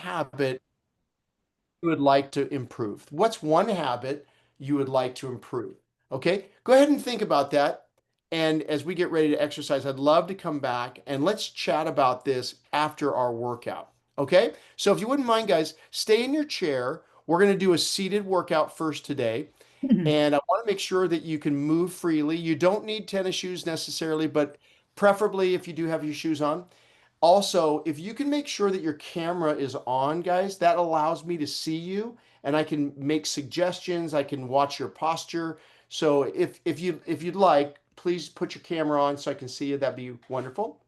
habit you would like to improve? What's one habit you would like to improve? Okay, go ahead and think about that. And as we get ready to exercise, I'd love to come back and let's chat about this after our workout. Okay, so if you wouldn't mind, guys, stay in your chair. We're going to do a seated workout first today. And I want to make sure that you can move freely. You don't need tennis shoes necessarily, but preferably if you do have your shoes on. Also, if you can make sure that your camera is on, guys, that allows me to see you and I can make suggestions. I can watch your posture. So if you'd like, please put your camera on so I can see you. That'd be wonderful.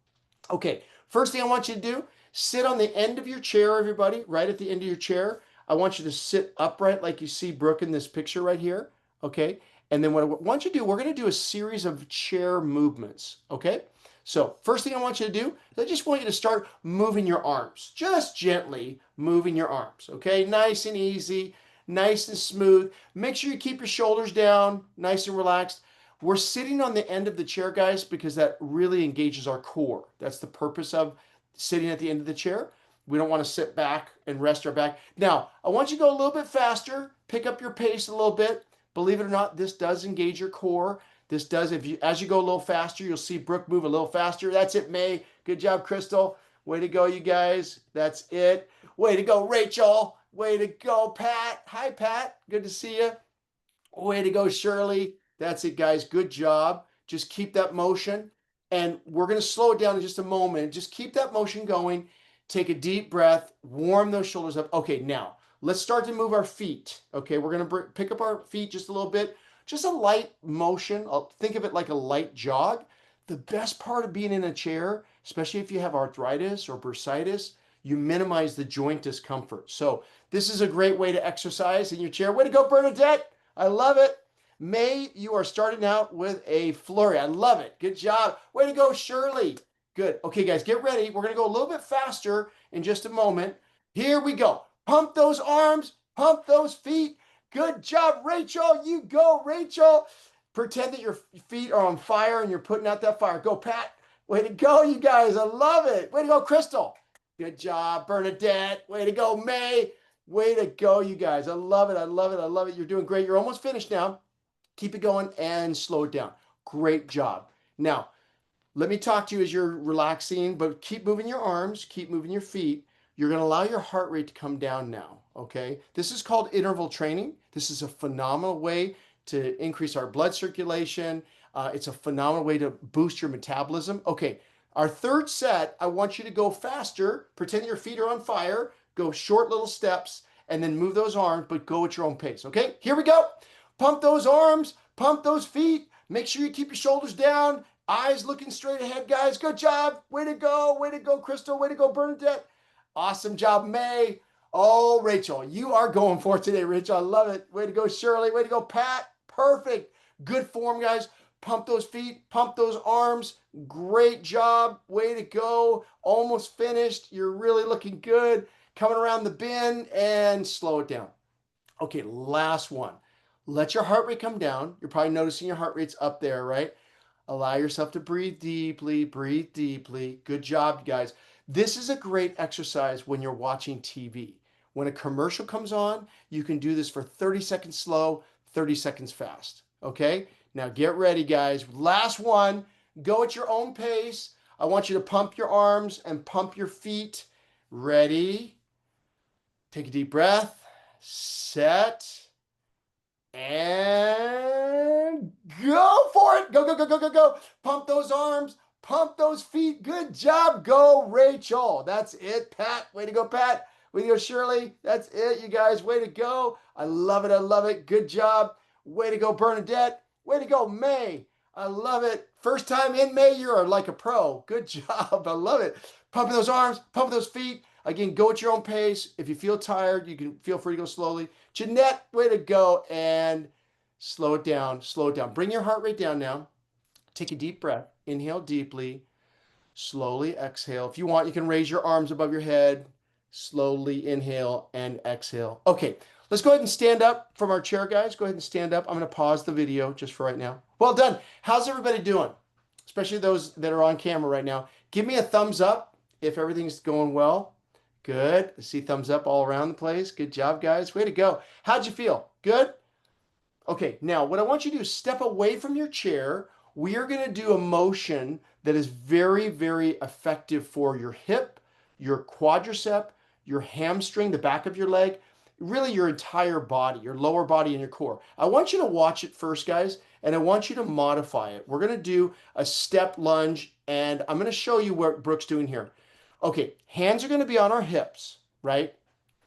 Okay, first thing I want you to do, sit on the end of your chair, everybody, right at the end of your chair. I want you to sit upright like you see Brooke in this picture right here. Okay, and then what I want you to do, we're going to do a series of chair movements. Okay, so first thing I want you to do is I just want you to start moving your arms, just gently moving your arms. Okay, nice and easy, nice and smooth. Make sure you keep your shoulders down, nice and relaxed. We're sitting on the end of the chair, guys, because that really engages our core. That's the purpose of sitting at the end of the chair. We don't want to sit back and rest our back. Now, I want you to go a little bit faster, pick up your pace a little bit. Believe it or not, this does engage your core. This does, if you as you go a little faster, you'll see Brooke move a little faster. That's it, May. Good job, Crystal. Way to go, you guys. That's it. Way to go, Rachel. Way to go, Pat. Hi, Pat. Good to see you. Way to go, Shirley. That's it, guys. Good job. Just keep that motion. And we're going to slow it down in just a moment. Just keep that motion going. Take a deep breath. Warm those shoulders up. Okay, now let's start to move our feet. Okay, we're going to pick up our feet just a little bit. Just a light motion. Think of it like a light jog. The best part of being in a chair, especially if you have arthritis or bursitis, you minimize the joint discomfort. So this is a great way to exercise in your chair. Way to go, Bernadette. I love it. May, you are starting out with a flurry. I love it. Good job. Way to go, Shirley. Good. Okay, guys, get ready. We're going to go a little bit faster in just a moment. Here we go. Pump those arms, pump those feet. Good job, Rachel. You go, Rachel. Pretend that your feet are on fire and you're putting out that fire. Go, Pat. Way to go, you guys. I love it. Way to go, Crystal. Good job, Bernadette. Way to go, May. Way to go, you guys. I love it. I love it. I love it. You're doing great. You're almost finished now. Keep it going and slow it down. Great job. Now, let me talk to you as you're relaxing, but keep moving your arms, keep moving your feet. You're going to allow your heart rate to come down now, okay? This is called interval training. This is a phenomenal way to increase our blood circulation. It's a phenomenal way to boost your metabolism. Okay, our third set, I want you to go faster. Pretend your feet are on fire. Go short little steps and then move those arms, but go at your own pace, okay? Here we go. Pump those arms, pump those feet. Make sure you keep your shoulders down. Eyes looking straight ahead, guys. Good job. Way to go, Crystal. Way to go, Bernadette. Awesome job, May. Oh, Rachel, you are going for it today, Rachel. I love it. Way to go, Shirley. Way to go, Pat. Perfect. Good form, guys. Pump those feet, pump those arms. Great job. Way to go. Almost finished. You're really looking good. Coming around the bend and slow it down. Okay, last one. Let your heart rate come down. You're probably noticing your heart rate's up there, right? Allow yourself to breathe deeply, breathe deeply. Good job, you guys. This is a great exercise when you're watching TV. When a commercial comes on, you can do this for 30 seconds slow, 30 seconds fast. Okay? Now get ready, guys. Last one. Go at your own pace. I want you to pump your arms and pump your feet. Ready? Take a deep breath. Set. And go for it. Go, go, go, go, go, go. Pump those arms. Pump those feet. Good job. Go, Rachel. That's it, Pat. Way to go, Pat. Way to go, Shirley. That's it, you guys. Way to go. I love it. I love it. Good job. Way to go, Bernadette. Way to go, May. I love it. First time in May, you're like a pro. Good job. I love it. Pumping those arms. Pumping those feet. Again, go at your own pace. If you feel tired, you can feel free to go slowly. Jeanette, way to go. And slow it down. Slow it down. Bring your heart rate down now. Take a deep breath. Inhale deeply. Slowly exhale. If you want, you can raise your arms above your head. Slowly inhale and exhale. Okay, let's go ahead and stand up from our chair, guys. Go ahead and stand up. I'm going to pause the video just for right now. Well done. How's everybody doing? Especially those that are on camera right now. Give me a thumbs up if everything's going well. Good. I see thumbs up all around the place. Good job, guys. Way to go. How'd you feel? Good? Okay, now what I want you to do is step away from your chair. We are going to do a motion that is very, very effective for your hip, your quadricep, your hamstring, the back of your leg, really your entire body, your lower body and your core. I want you to watch it first, guys, and I want you to modify it. We're going to do a step lunge, and I'm going to show you what Brooke's doing here. Okay, hands are going to be on our hips, right?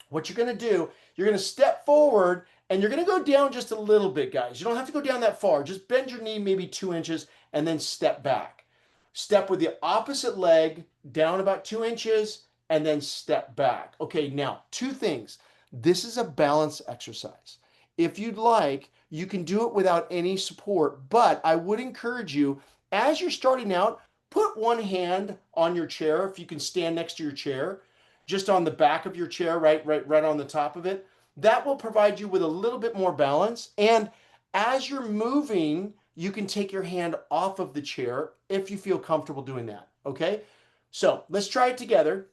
What you're going to do, you're going to step forward and you're going to go down just a little bit, guys. You don't have to go down that far. Just bend your knee maybe 2 inches and then step back. Step with the opposite leg down about 2 inches and then step back. Okay, now two things. This is a balance exercise. If you'd like, you can do it without any support, but I would encourage you, as you're starting out, put one hand on your chair if you can stand next to your chair, just on the back of your chair, right on the top of it. That will provide you with a little bit more balance. And as you're moving, you can take your hand off of the chair if you feel comfortable doing that. Okay. So let's try it together.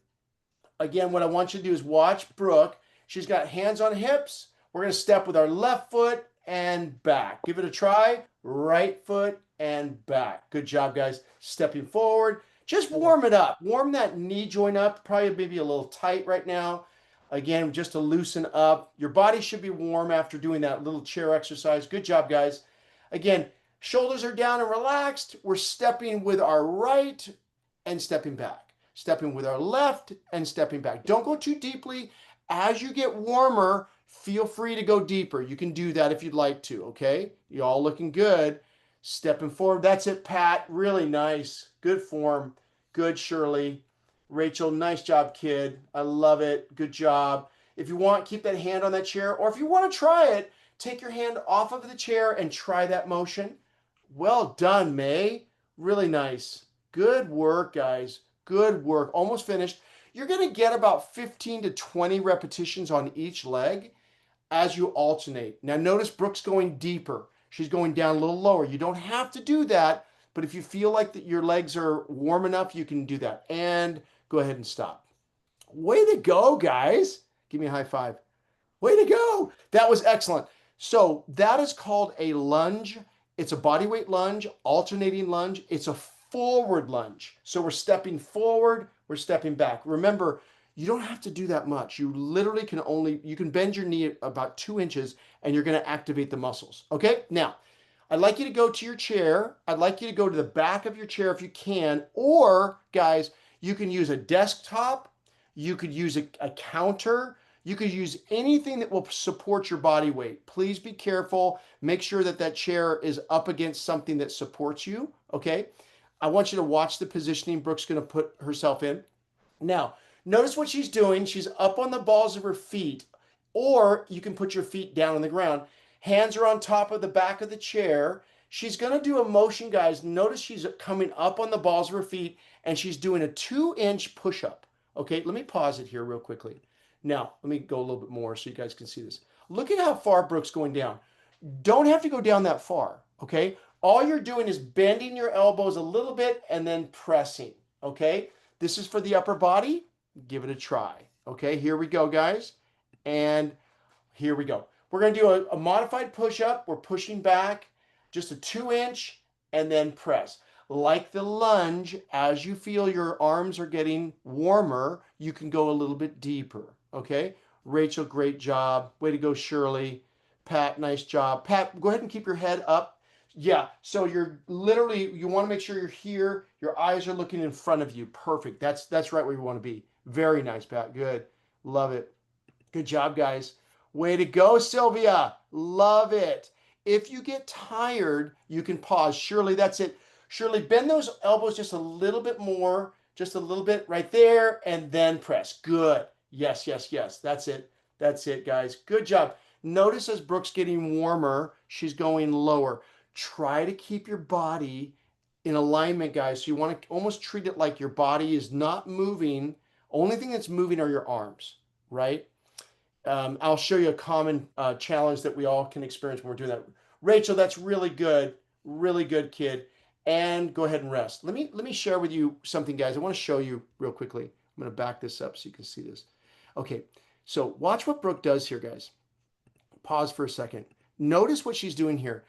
Again, what I want you to do is watch Brooke. She's got hands on hips. We're going to step with our left foot and back. Give it a try. Right foot and back. Good job, guys. Stepping forward. Just warm it up. Warm that knee joint up. Probably maybe a little tight right now. Again, just to loosen up. Your body should be warm after doing that little chair exercise. Good job, guys. Again, shoulders are down and relaxed. We're stepping with our right and stepping back. Stepping with our left and stepping back. Don't go too deeply. As you get warmer, feel free to go deeper. You can do that if you'd like to, okay? You all looking good. Stepping forward. That's it, Pat. Really nice. Good form. Good, Shirley. Rachel, nice job, kid. I love it. Good job. If you want, keep that hand on that chair. Or if you want to try it, take your hand off of the chair and try that motion. Well done, May. Really nice. Good work, guys. Good work. Almost finished. You're going to get about 15 to 20 repetitions on each leg as you alternate. Now, notice Brooke's going deeper. She's going down a little lower. You don't have to do that, but if you feel like that your legs are warm enough, you can do that. And go ahead and stop. Way to go, guys. Give me a high five. Way to go. That was excellent. So that is called a lunge. It's a body weight lunge, alternating lunge. It's a forward lunge. So we're stepping forward, we're stepping back. Remember, you don't have to do that much. You literally can you can bend your knee about 2 inches and you're going to activate the muscles. Okay. Now, I'd like you to go to your chair. I'd like you to go to the back of your chair if you can, or guys, you can use a desktop. You could use a counter. You could use anything that will support your body weight. Please be careful. Make sure that that chair is up against something that supports you. Okay. I want you to watch the positioning Brooke's going to put herself in. Now, notice what she's doing. She's up on the balls of her feet, or you can put your feet down on the ground. Hands are on top of the back of the chair. She's going to do a motion, guys. Notice she's coming up on the balls of her feet, and she's doing a 2-inch push-up. Okay, let me pause it here real quickly. Now, let me go a little bit more so you guys can see this. Look at how far Brooke's going down. Don't have to go down that far, okay? All you're doing is bending your elbows a little bit and then pressing, okay? This is for the upper body. Give it a try, okay? Here we go, guys. And here we go. We're going to do a modified push-up. We're pushing back just a 2-inch and then press. Like the lunge, as you feel your arms are getting warmer, you can go a little bit deeper, okay? Rachel, great job. Way to go, Shirley. Pat, nice job. Pat, go ahead and keep your head up. Yeah, so you're literally, you want to make sure you're here. Your eyes are looking in front of you. Perfect. That's right where you want to be. Very nice, Pat. Good. Love it. Good job, guys. Way to go, Sylvia. Love it. If you get tired, you can pause. Shirley, that's it. Shirley, bend those elbows just a little bit more, just a little bit right there, and then press. Good. Yes, yes, yes. That's it. That's it, guys. Good job. Notice as Brooke's getting warmer, she's going lower. Try to keep your body in alignment, guys. So you want to almost treat it like your body is not moving. Only thing that's moving are your arms, right? I'll show you a common challenge that we all can experience when we're doing that. Rachel, that's really good. Really good, kid. And go ahead and rest. Let me share with you something, guys. I want to show you real quickly. I'm going to back this up so you can see this. Okay, so watch what Brooke does here, guys. Pause for a second. Notice what she's doing here.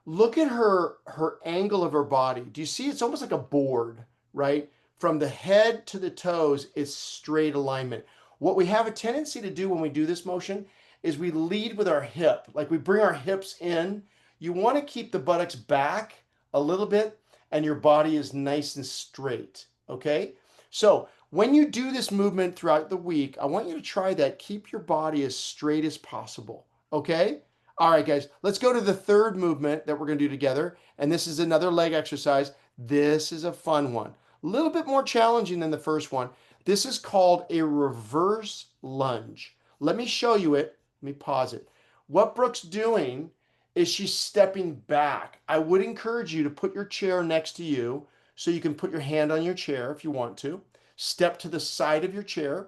Look at her angle of her body. Do you see? It's almost like a board, right? From the head to the toes, it's straight alignment. What we have a tendency to do when we do this motion is we lead with our hip, like we bring our hips in. You want to keep the buttocks back a little bit and your body is nice and straight, okay? So when you do this movement throughout the week, I want you to try that. Keep your body as straight as possible, okay? All right, guys, let's go to the third movement that we're going to do together. And this is another leg exercise. This is a fun one, a little bit more challenging than the first one. This is called a reverse lunge. Let me show you it. Let me pause it. What Brooke's doing is she's stepping back. I would encourage you to put your chair next to you so you can put your hand on your chair if you want to. Step to the side of your chair.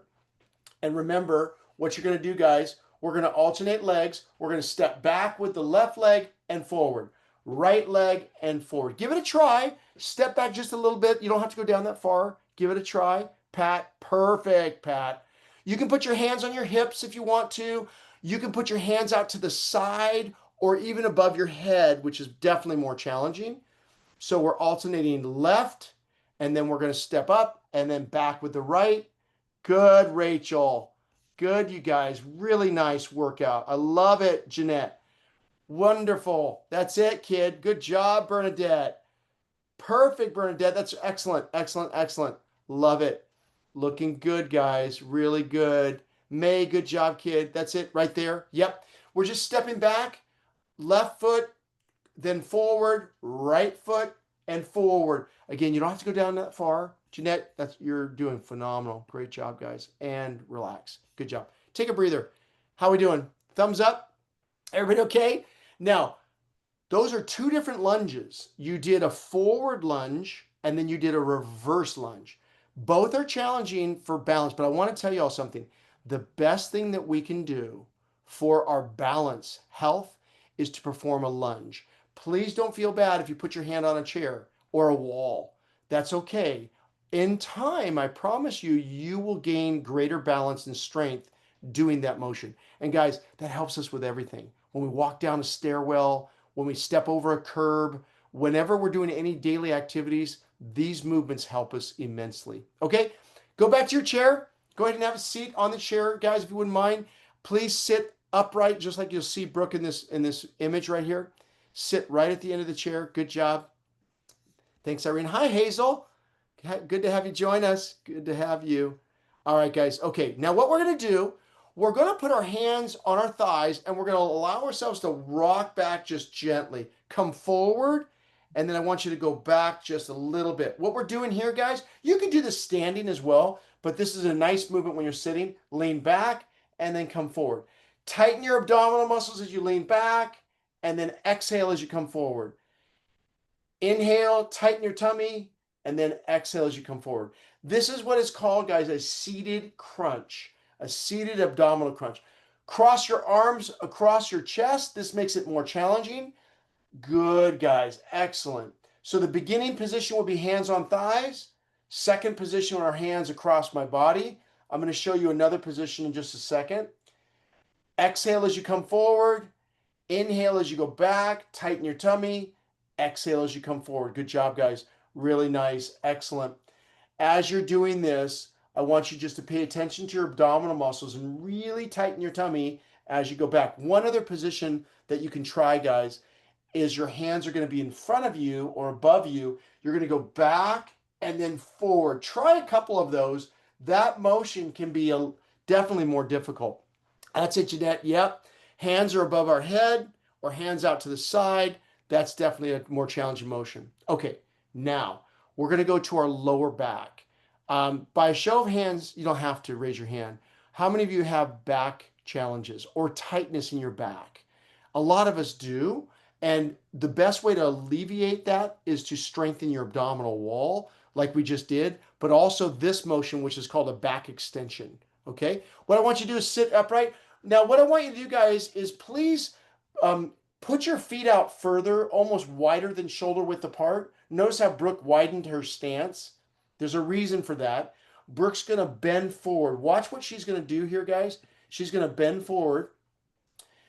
And remember what you're going to do, guys. We're going to alternate legs. We're going to step back with the left leg and forward, right leg and forward. Give it a try. Step back just a little bit. You don't have to go down that far. Give it a try. Pat, perfect, Pat. You can put your hands on your hips if you want to. You can put your hands out to the side or even above your head, which is definitely more challenging. So we're alternating left, and then we're going to step up and then back with the right. Good, Rachel. Good, you guys. Really nice workout. I love it, Jeanette. Wonderful. That's it, kid. Good job, Bernadette. Perfect, Bernadette. That's excellent, excellent, excellent. Love it. Looking good, guys. Really good. May, good job, kid. That's it right there. Yep. We're just stepping back, left foot, then forward, right foot, and forward. Again, you don't have to go down that far. Jeanette, you're doing phenomenal. Great job, guys. And relax. Good job. Take a breather. How we doing? Thumbs up? Everybody okay? Now, those are two different lunges. You did a forward lunge and then you did a reverse lunge. Both are challenging for balance, but I want to tell you all something. The best thing that we can do for our balance health is to perform a lunge. Please don't feel bad if you put your hand on a chair or a wall. That's okay. In time, I promise you, you will gain greater balance and strength doing that motion. And guys, that helps us with everything. When we walk down a stairwell, when we step over a curb, whenever we're doing any daily activities, these movements help us immensely. Okay, go back to your chair. Go ahead and have a seat on the chair, guys, if you wouldn't mind. Please sit upright, just like you'll see Brooke in this image right here. Sit right at the end of the chair. Good job. Thanks, Irene. Hi, Hazel. Good to have you join us. Good to have you. All right, guys. Okay, now what we're going to do, we're going to put our hands on our thighs and we're going to allow ourselves to rock back just gently. Come forward, and then I want you to go back just a little bit. What we're doing here, guys, you can do this standing as well, but this is a nice movement when you're sitting. Lean back and then come forward. Tighten your abdominal muscles as you lean back, and then exhale as you come forward. Inhale, tighten your tummy, and then exhale as you come forward. This is what is called, guys, a seated crunch, a seated abdominal crunch. Cross your arms across your chest. This makes it more challenging. Good, guys. Excellent. So the beginning position will be hands on thighs. Second position are hands across my body. I'm going to show you another position in just a second. Exhale as you come forward. Inhale as you go back. Tighten your tummy. Exhale as you come forward. Good job, guys. Really nice. Excellent. As you're doing this, I want you just to pay attention to your abdominal muscles and really tighten your tummy as you go back. One other position that you can try, guys, is your hands are going to be in front of you or above you. You're going to go back and then forward. Try a couple of those. That motion can be definitely more difficult. That's it, Jeanette. Yep. Hands are above our head or hands out to the side. That's definitely a more challenging motion. Okay, now we're going to go to our lower back. By a show of hands, you don't have to raise your hand. How many of you have back challenges or tightness in your back? A lot of us do. And the best way to alleviate that is to strengthen your abdominal wall, like we just did, but also this motion, which is called a back extension. Okay. What I want you to do is sit upright. Now, what I want you to do, guys, is please put your feet out further, almost wider than shoulder width apart. Notice how Brooke widened her stance. There's a reason for that. Brooke's going to bend forward. Watch what she's going to do here, guys. She's going to bend forward.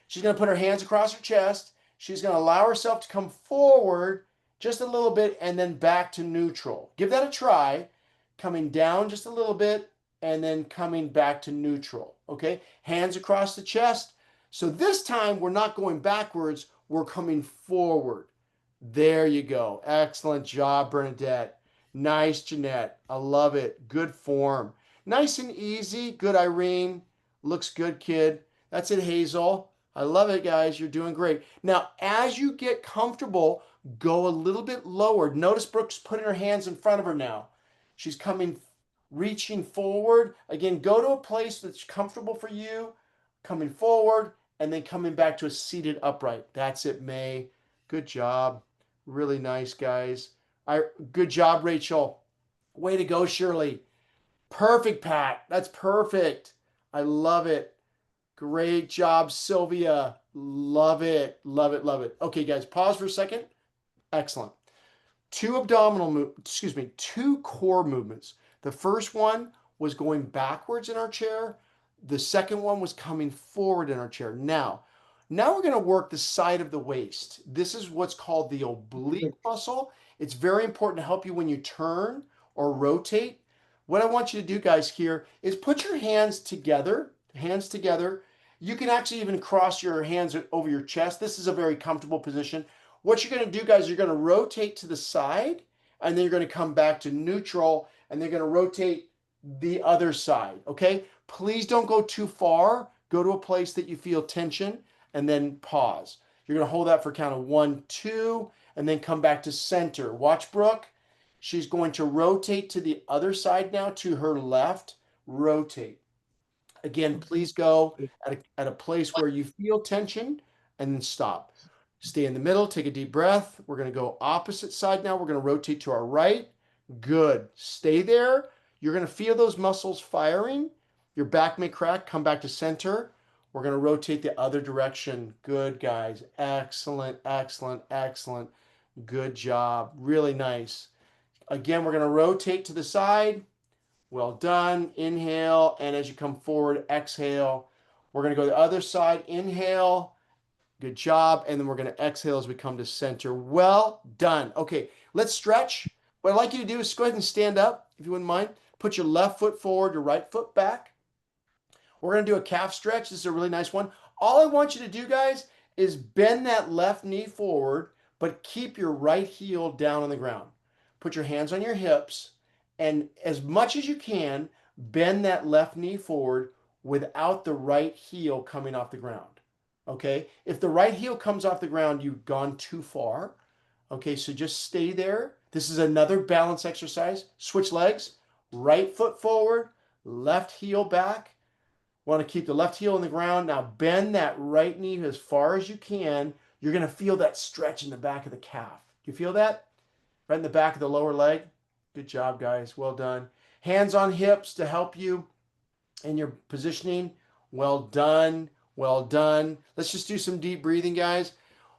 She's going to put her hands across her chest. She's going to allow herself to come forward just a little bit and then back to neutral. Give that a try. Coming down just a little bit and then coming back to neutral. Okay? Hands across the chest. So this time we're not going backwards, we're coming forward. There you go. Excellent job, Bernadette. Nice, Jeanette. I love it. Good form. Nice and easy. Good, Irene. Looks good, kid. That's it, Hazel. I love it, guys. You're doing great. Now, as you get comfortable, go a little bit lower. Notice Brooke's putting her hands in front of her now. She's coming, reaching forward. Again, go to a place that's comfortable for you, coming forward, and then coming back to a seated upright. That's it, May. Good job. Really nice, guys. Good job, Rachel. Way to go, Shirley. Perfect, Pat. That's perfect. I love it. Great job, Sylvia. Love it. Love it. Love it. Okay, guys, pause for a second. Excellent. Two core movements. The first one was going backwards in our chair. The second one was coming forward in our chair. Now we're going to work the side of the waist. This is what's called the oblique muscle. It's very important to help you when you turn or rotate. What I want you to do, guys, here is put your hands together. You can actually even cross your hands over your chest. This is a very comfortable position. What you're going to do, guys, you're going to rotate to the side, and then you're going to come back to neutral, and then you're going to rotate the other side, okay? Please don't go too far. Go to a place that you feel tension, and then pause. You're going to hold that for count of 1, 2, and then come back to center. Watch Brooke. She's going to rotate to the other side now, to her left. Rotate. Again, please go at a place where you feel tension and then stop. Stay in the middle, take a deep breath. We're going to go opposite side now. We're going to rotate to our right. Good. Stay there. You're going to feel those muscles firing. Your back may crack. Come back to center. We're going to rotate the other direction. Good, guys. Excellent, excellent, excellent. Good job. Really nice. Again, we're going to rotate to the side. Well done. Inhale. And as you come forward, exhale. We're going to go to the other side. Inhale. Good job. And then we're going to exhale as we come to center. Well done. Okay, let's stretch. What I'd like you to do is go ahead and stand up, if you wouldn't mind. Put your left foot forward, your right foot back. We're going to do a calf stretch. This is a really nice one. All I want you to do, guys, is bend that left knee forward, but keep your right heel down on the ground. Put your hands on your hips, and as much as you can, bend that left knee forward without the right heel coming off the ground. Okay, if the right heel comes off the ground, you've gone too far. Okay, so just stay there. This is another balance exercise. Switch legs, right foot forward, left heel back. Want to keep the left heel on the ground. Now bend that right knee as far as you can. You're going to feel that stretch in the back of the calf. Do you feel that? Right in the back of the lower leg. Good job, guys. Well done. Hands on hips to help you in your positioning. Well done. Well done. Let's just do some deep breathing, guys.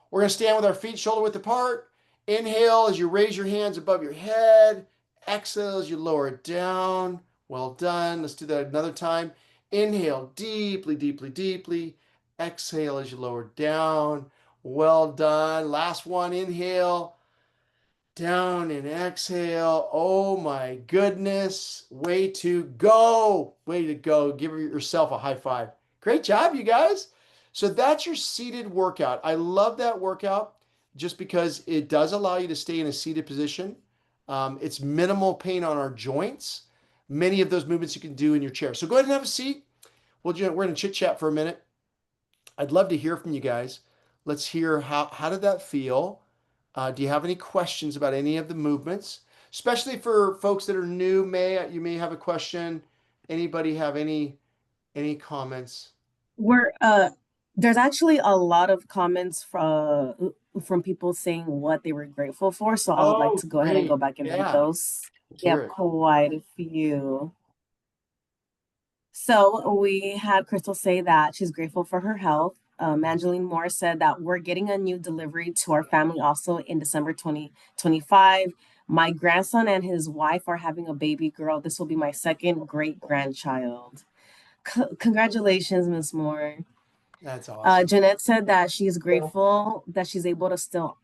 We're going to stand with our feet shoulder width apart. Inhale as you raise your hands above your head. Exhale as you lower it down. Well done. Let's do that another time. Inhale deeply, deeply, deeply. Exhale as you lower down. Well done. Last one. Inhale. Down and exhale. Oh my goodness. Way to go. Way to go. Give yourself a high five. Great job, you guys. So that's your seated workout. I love that workout just because it does allow you to stay in a seated position. It's minimal pain on our joints. Many of those movements you can do in your chair. So go ahead and have a seat. We're going to chit chat for a minute. I'd love to hear from you guys. Let's hear how did that feel? Do you have any questions about any of the movements? Especially for folks that are new, you may have a question. Anybody have any comments? There's actually a lot of comments from people saying what they were grateful for, so I would like Oh, to go ahead and go great. back and read Yeah, those. let's We hear have it. quite a few. So we had Crystal say that she's grateful for her health. Angeline Moore said that we're getting a new delivery to our family also in December 2025. My grandson and his wife are having a baby girl. This will be my second great grandchild. Congratulations, Miss Moore. That's awesome. Jeanette said that she's grateful that she's able to still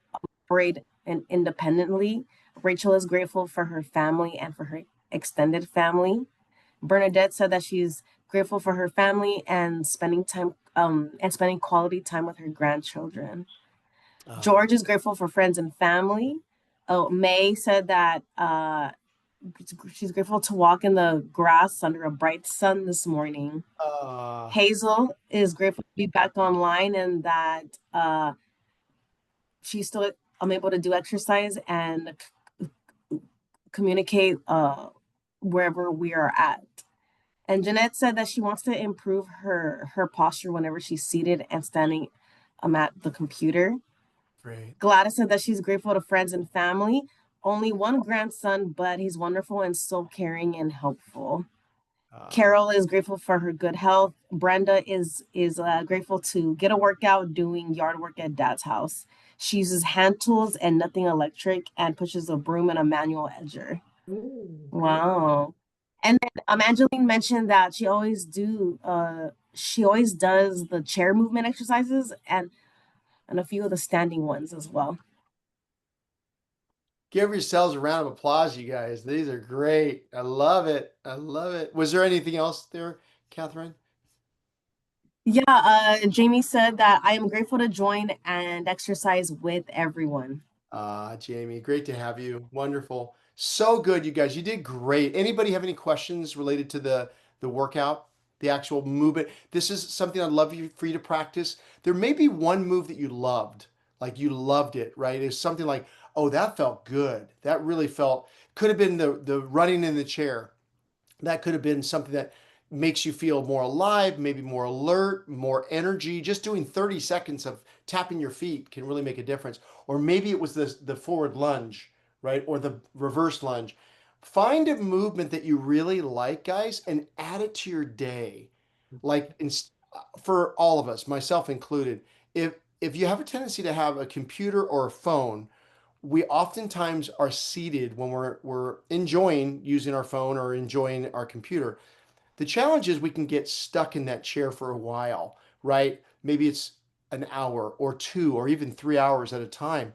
operate and independently. Rachel is grateful for her family and for her extended family. Bernadette said that she's grateful for her family and spending quality time with her grandchildren. Uh, George is grateful for friends and family. Oh, May said that she's grateful to walk in the grass under a bright sun this morning. uh, Hazel is grateful to be back online and that she's still able to do exercise and communicate wherever we are at. And Jeanette said that she wants to improve her posture whenever she's seated and standing at the computer. great. Gladys said that she's grateful to friends and family. Only one grandson, but he's wonderful and so caring and helpful. Uh, Carol is grateful for her good health. Brenda is grateful to get a workout doing yard work at Dad's house. She uses hand tools and nothing electric and pushes a broom and a manual edger. great. Wow. And then Angeline mentioned that she always does the chair movement exercises and a few of the standing ones as well. Give yourselves a round of applause, you guys. These are great. I love it. I love it. Was there anything else there, Catherine? Yeah, Jamie said that I am grateful to join and exercise with everyone. Jamie, great to have you. Wonderful. So good, you guys. You did great. Anybody have any questions related to the workout, the actual movement? This is something I'd love for you to practice. There may be one move that you loved, like you loved it, right? It's something like, oh, that felt good. That really felt, could have been the running in the chair. That could have been something that makes you feel more alive, maybe more alert, more energy. Just doing 30 seconds of tapping your feet can really make a difference. Or maybe it was the forward lunge, right? Or the reverse lunge. Find a movement that you really like, guys, and add it to your day. Like for all of us, myself included, if you have a tendency to have a computer or a phone, we oftentimes are seated when we're enjoying using our phone or enjoying our computer. The challenge is we can get stuck in that chair for a while, right? Maybe it's an hour or two or even 3 hours at a time.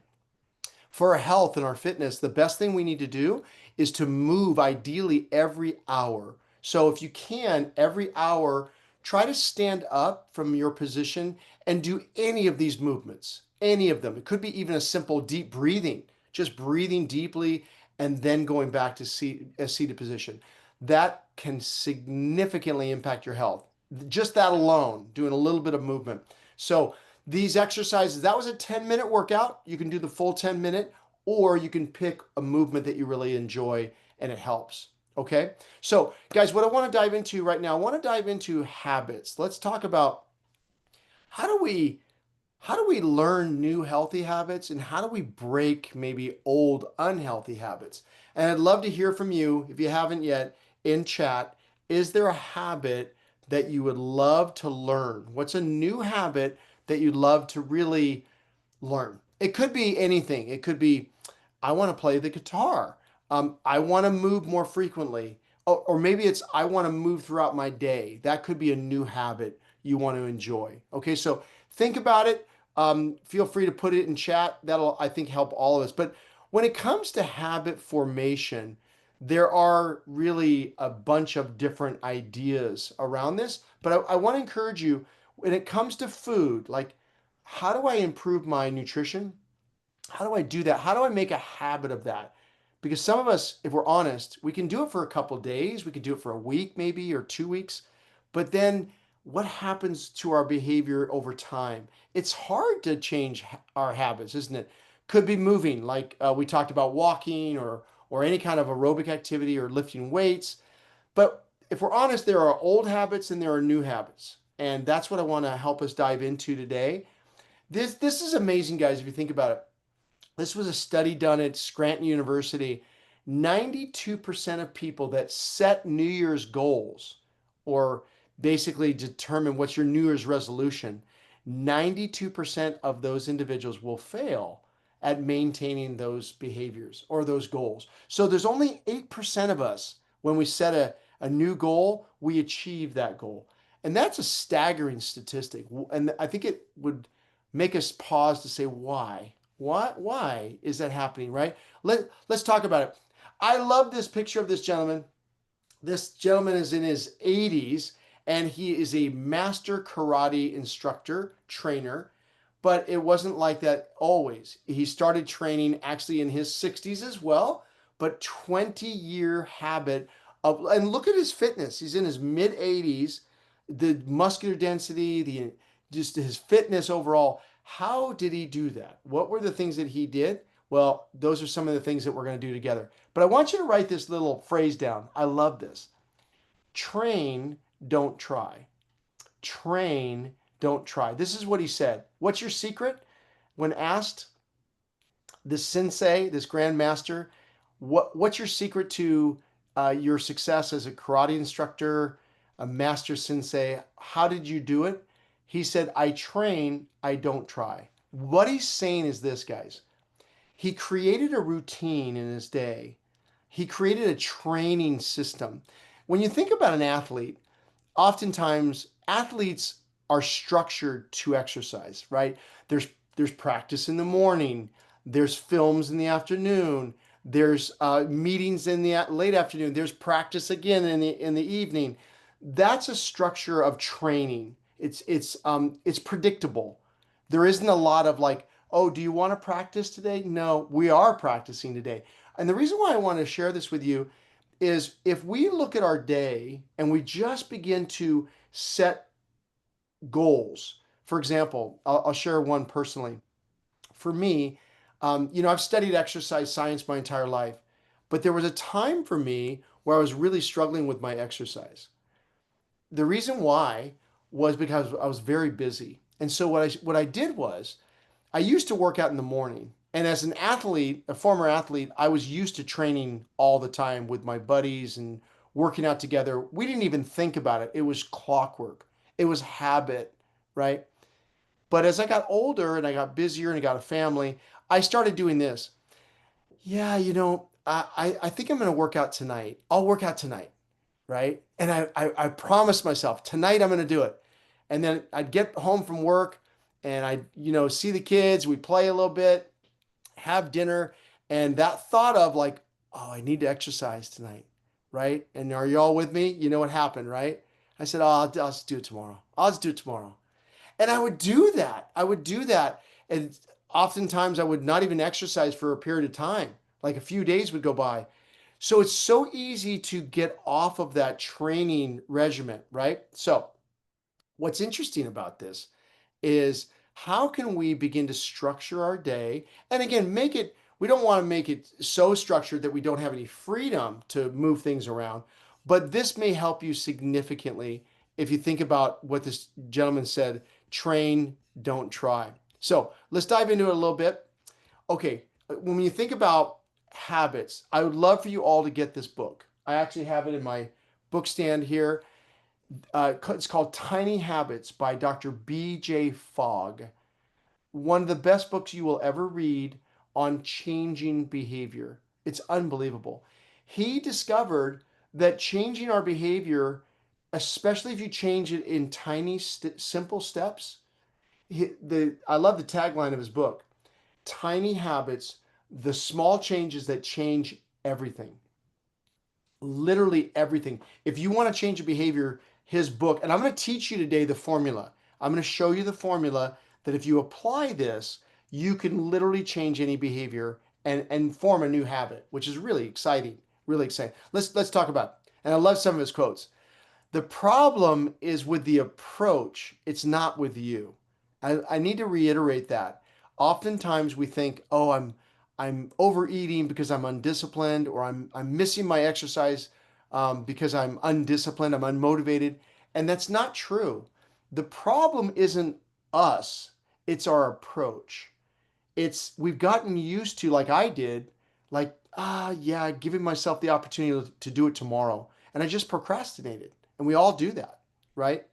For our health and our fitness, the best thing we need to do is to move ideally every hour. So if you can, every hour, try to stand up from your position and do any of these movements, any of them. It could be even a simple deep breathing, just breathing deeply and then going back to a seated position. That can significantly impact your health. Just that alone, doing a little bit of movement. So these exercises, that was a 10-minute workout. You can do the full 10-minute, or you can pick a movement that you really enjoy and it helps. Okay. So, guys, what I want to dive into right now, I want to dive into habits. Let's talk about how do we how do we learn new healthy habits and how do we break maybe old unhealthy habits? And I'd love to hear from you if you haven't yet in chat. Is there a habit that you would love to learn? What's a new habit that you'd love to really learn? It could be anything. It could be, I want to play the guitar. I want to move more frequently. Or maybe it's, I want to move throughout my day. That could be a new habit you want to enjoy. Okay, so think about it. Feel free to put it in chat. That'll, I think, help all of us. But when it comes to habit formation, there are really a bunch of different ideas around this. But I want to encourage you when it comes to food, like how do I improve my nutrition? How do I do that? How do I make a habit of that? Because some of us, if we're honest, we can do it for a couple days, we can do it for a week maybe or 2 weeks, but then what happens to our behavior over time? It's hard to change our habits, isn't it? Could be moving, like we talked about walking or any kind of aerobic activity or lifting weights. But if we're honest, there are old habits and there are new habits, and that's what I want to help us dive into today. This is amazing, guys, if you think about it. This was a study done at Scranton University. 92% of people that set New Year's goals or basically determine what's your New Year's resolution, 92% of those individuals will fail at maintaining those behaviors or those goals. So there's only 8% of us when we set a new goal, we achieve that goal. And that's a staggering statistic. And I think it would make us pause to say, why? Why is that happening, right? Let's talk about it. I love this picture of this gentleman. This gentleman is in his 80s and he is a master karate instructor, trainer, but it wasn't like that always. He started training actually in his 60s as well, but 20-year habit of, and look at his fitness. He's in his mid 80s, the muscular density, the just his fitness overall. How did he do that? What were the things that he did? Well, those are some of the things that we're going to do together. But I want you to write this little phrase down. I love this. Train, don't try. Train, don't try. This is what he said. What's your secret? When asked, this sensei, this grandmaster, what's your secret to your success as a karate instructor, a master sensei? How did you do it? He said, I train, I don't try. What he's saying is this, guys. He created a routine in his day. He created a training system. When you think about an athlete, oftentimes athletes are structured to exercise, right? There's there's practice in the morning, there's films in the afternoon, there's meetings in the late afternoon, there's practice again in the evening. That's a structure of training. It's predictable. There isn't a lot of like, oh, do you want to practice today? No, we are practicing today. And the reason why I want to share this with you is if we look at our day and we just begin to set goals. For example, I'll share one personally. For me, I've studied exercise science my entire life, but there was a time for me where I was really struggling with my exercise. The reason why was because I was very busy. And so what I did was I used to work out in the morning. And as an athlete, a former athlete, I was used to training all the time with my buddies and working out together. We didn't even think about it. It was clockwork. It was habit, right? But as I got older and I got busier and I got a family, I started doing this. Yeah, I think I'm going to work out tonight. I'll work out tonight, right? And I promised myself tonight I'm going to do it. And then I'd get home from work and I'd, see the kids, we play a little bit, have dinner, and that thought of like, oh, I need to exercise tonight, right? And are you all with me? You know what happened, right? I said, oh, I'll just do it tomorrow. I'll just do it tomorrow. And I would do that. I would do that. And oftentimes I would not even exercise for a period of time. Like a few days would go by. So it's so easy to get off of that training regimen, right? So what's interesting about this is how can we begin to structure our day? And again, we don't want to make it so structured that we don't have any freedom to move things around. But this may help you significantly if you think about what this gentleman said, train, don't try. So let's dive into it a little bit. Okay, when you think about habits, I would love for you all to get this book. I actually have it in my book stand here. It's called Tiny Habits by Dr. B.J. Fogg. One of the best books you will ever read on changing behavior. It's unbelievable. He discovered that changing our behavior, especially if you change it in tiny, simple steps, I love the tagline of his book, Tiny Habits, the small changes that change everything. Literally everything. If you want to change a behavior, his book, and I'm going to teach you today the formula. I'm going to show you the formula that if you apply this, you can literally change any behavior and form a new habit, which is really exciting. Really exciting. Let's talk about it. And I love some of his quotes. The problem is with the approach, it's not with you. I need to reiterate that. Oftentimes we think, oh, I'm overeating because I'm undisciplined, or I'm missing my exercise because I'm undisciplined, I'm unmotivated. And that's not true. The problem isn't us, it's our approach. It's we've gotten used to, like I did, like, yeah, giving myself the opportunity to do it tomorrow. And I just procrastinated. And we all do that, right?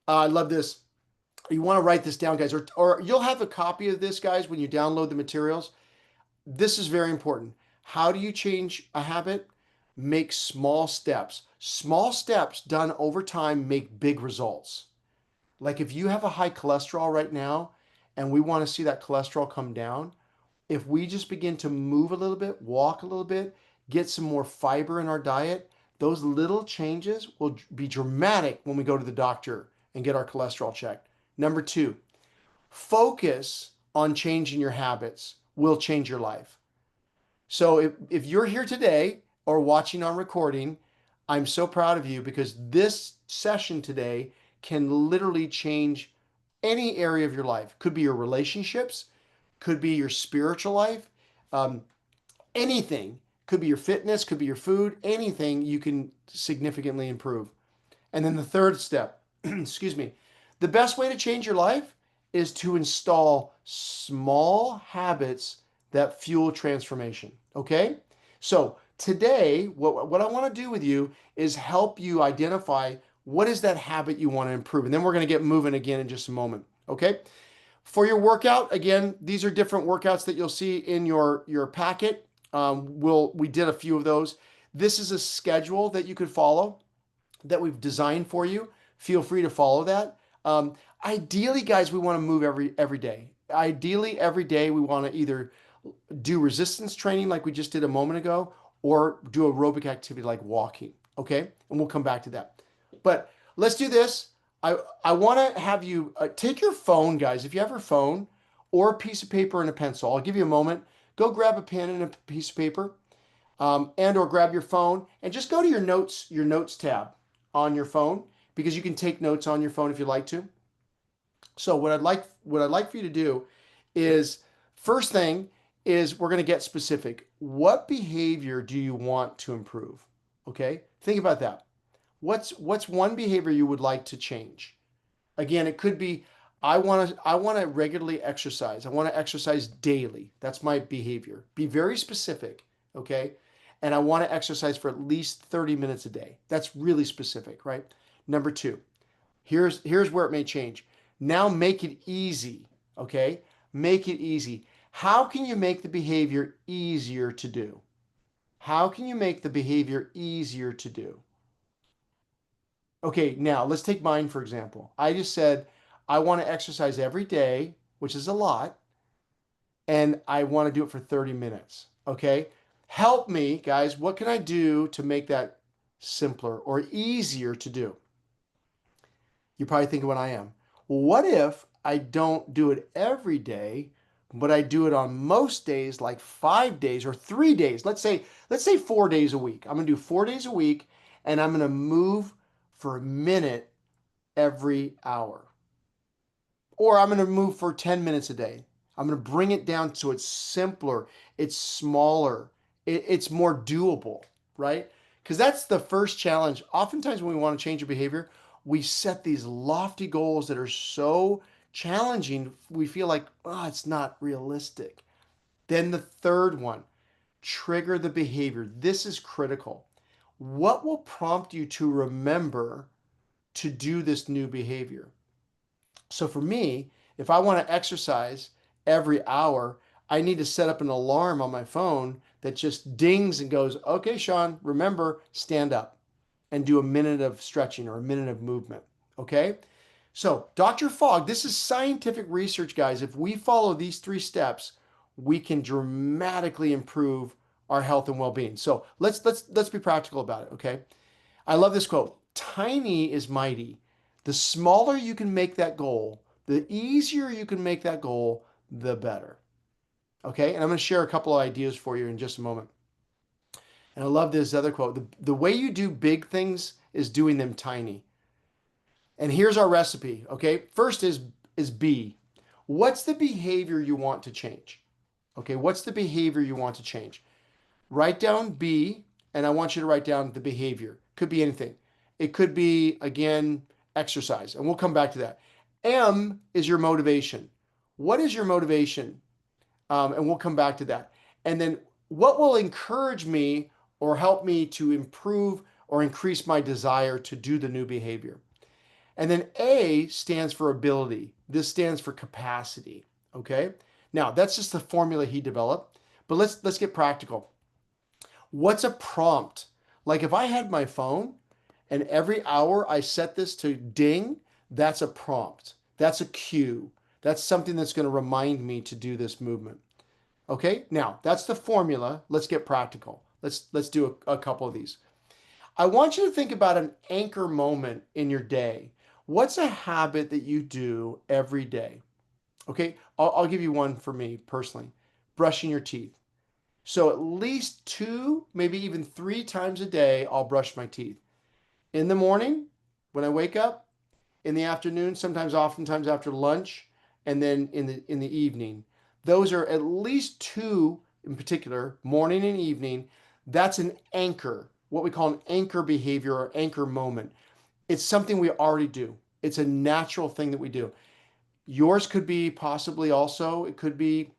I love this. You want to write this down, guys, or you'll have a copy of this, guys, when you download the materials. This is very important. How do you change a habit? Make small steps. Small steps done over time make big results. Like if you have a high cholesterol right now and we want to see that cholesterol come down, if we just begin to move a little bit, walk a little bit, get some more fiber in our diet, those little changes will be dramatic when we go to the doctor and get our cholesterol checked. Number two, focus on changing your habits will change your life. So if you're here today or watching on recording, I'm so proud of you because this session today can literally change any area of your life. Could be your relationships, could be your spiritual life, um, anything. Could be your fitness, could be your food, anything you can significantly improve. And then the third step, excuse me, the best way to change your life is to install small habits that fuel transformation. Okay? So today, what I want to do with you is help you identify what is that habit you want to improve. And then we're going to get moving again in just a moment. Okay? For your workout, again, these are different workouts that you'll see in your packet. We did a few of those. This is a schedule that you could follow that we've designed for you. Feel free to follow that. Ideally, guys, we want to move every day. Ideally, every day we want to either do resistance training like we just did a moment ago, or do aerobic activity like walking. Okay, and we'll come back to that. But let's do this. I want to have you take your phone, guys. If you have your phone or a piece of paper and a pencil, I'll give you a moment. Go grab a pen and a piece of paper, and or grab your phone and just go to your notes tab on your phone because you can take notes on your phone if you like to. So what I'd like for you to do is first thing is we're going to get specific. What behavior do you want to improve? Okay? Think about that. What's one behavior you would like to change? Again, it could be I want to regularly exercise. I want to exercise daily. That's my behavior. Be very specific, okay? And I want to exercise for at least 30 minutes a day. That's really specific, right? Number 2. Here's where it may change. Now make it easy, okay? Make it easy. How can you make the behavior easier to do? How can you make the behavior easier to do? Okay, now let's take mine for example. I just said I want to exercise every day, which is a lot, and I want to do it for 30 minutes. Okay, help me, guys. What can I do to make that simpler or easier to do? You're probably thinking what I am. Well, what if I don't do it every day, but I do it on most days, like 5 days or 3 days? Let's say 4 days a week. I'm gonna do 4 days a week, and I'm gonna move for a minute every hour. Or I'm going to move for 10 minutes a day. I'm going to bring it down so it's simpler, it's smaller, it's more doable, right? Because that's the first challenge. Oftentimes, when we want to change a behavior, we set these lofty goals that are so challenging, we feel like, oh, it's not realistic. Then the third one, trigger the behavior. This is critical. What will prompt you to remember to do this new behavior? So for me, if I want to exercise every hour, I need to set up an alarm on my phone that just dings and goes, okay, Sean, remember, stand up and do a minute of stretching or a minute of movement. Okay. So Dr. Fogg, this is scientific research, guys. If we follow these 3 steps, we can dramatically improve our health and well-being. So let's be practical about it. Okay. I love this quote. Tiny is mighty. The smaller you can make that goal, the easier you can make that goal, the better. Okay. And I'm going to share a couple of ideas for you in just a moment. And I love this other quote. The way you do big things is doing them tiny. And here's our recipe. Okay. First is B. What's the behavior you want to change? Okay. What's the behavior you want to change? Write down B, and I want you to write down the behavior. Could be anything. It could be, again, exercise, and we'll come back to that. M is your motivation. What is your motivation? And we'll come back to that. And then what will encourage me or help me to improve or increase my desire to do the new behavior? And then A stands for ability. This stands for capacity. Okay. Now that's just the formula he developed, but let's get practical. What's a prompt? Like if I had my phone and every hour I set this to ding, that's a prompt. That's a cue. That's something that's going to remind me to do this movement. Okay? Now, that's the formula. Let's get practical. Let's do a couple of these. I want you to think about an anchor moment in your day. What's a habit that you do every day? Okay? I'll give you one for me personally. Brushing your teeth. So at least two, maybe even three times a day, I'll brush my teeth. In the morning, when I wake up, in the afternoon, sometimes oftentimes after lunch, and then in the evening. Those are at least two in particular, morning and evening. That's an anchor, what we call an anchor behavior or anchor moment. It's something we already do. It's a natural thing that we do. Yours could be possibly also, it could be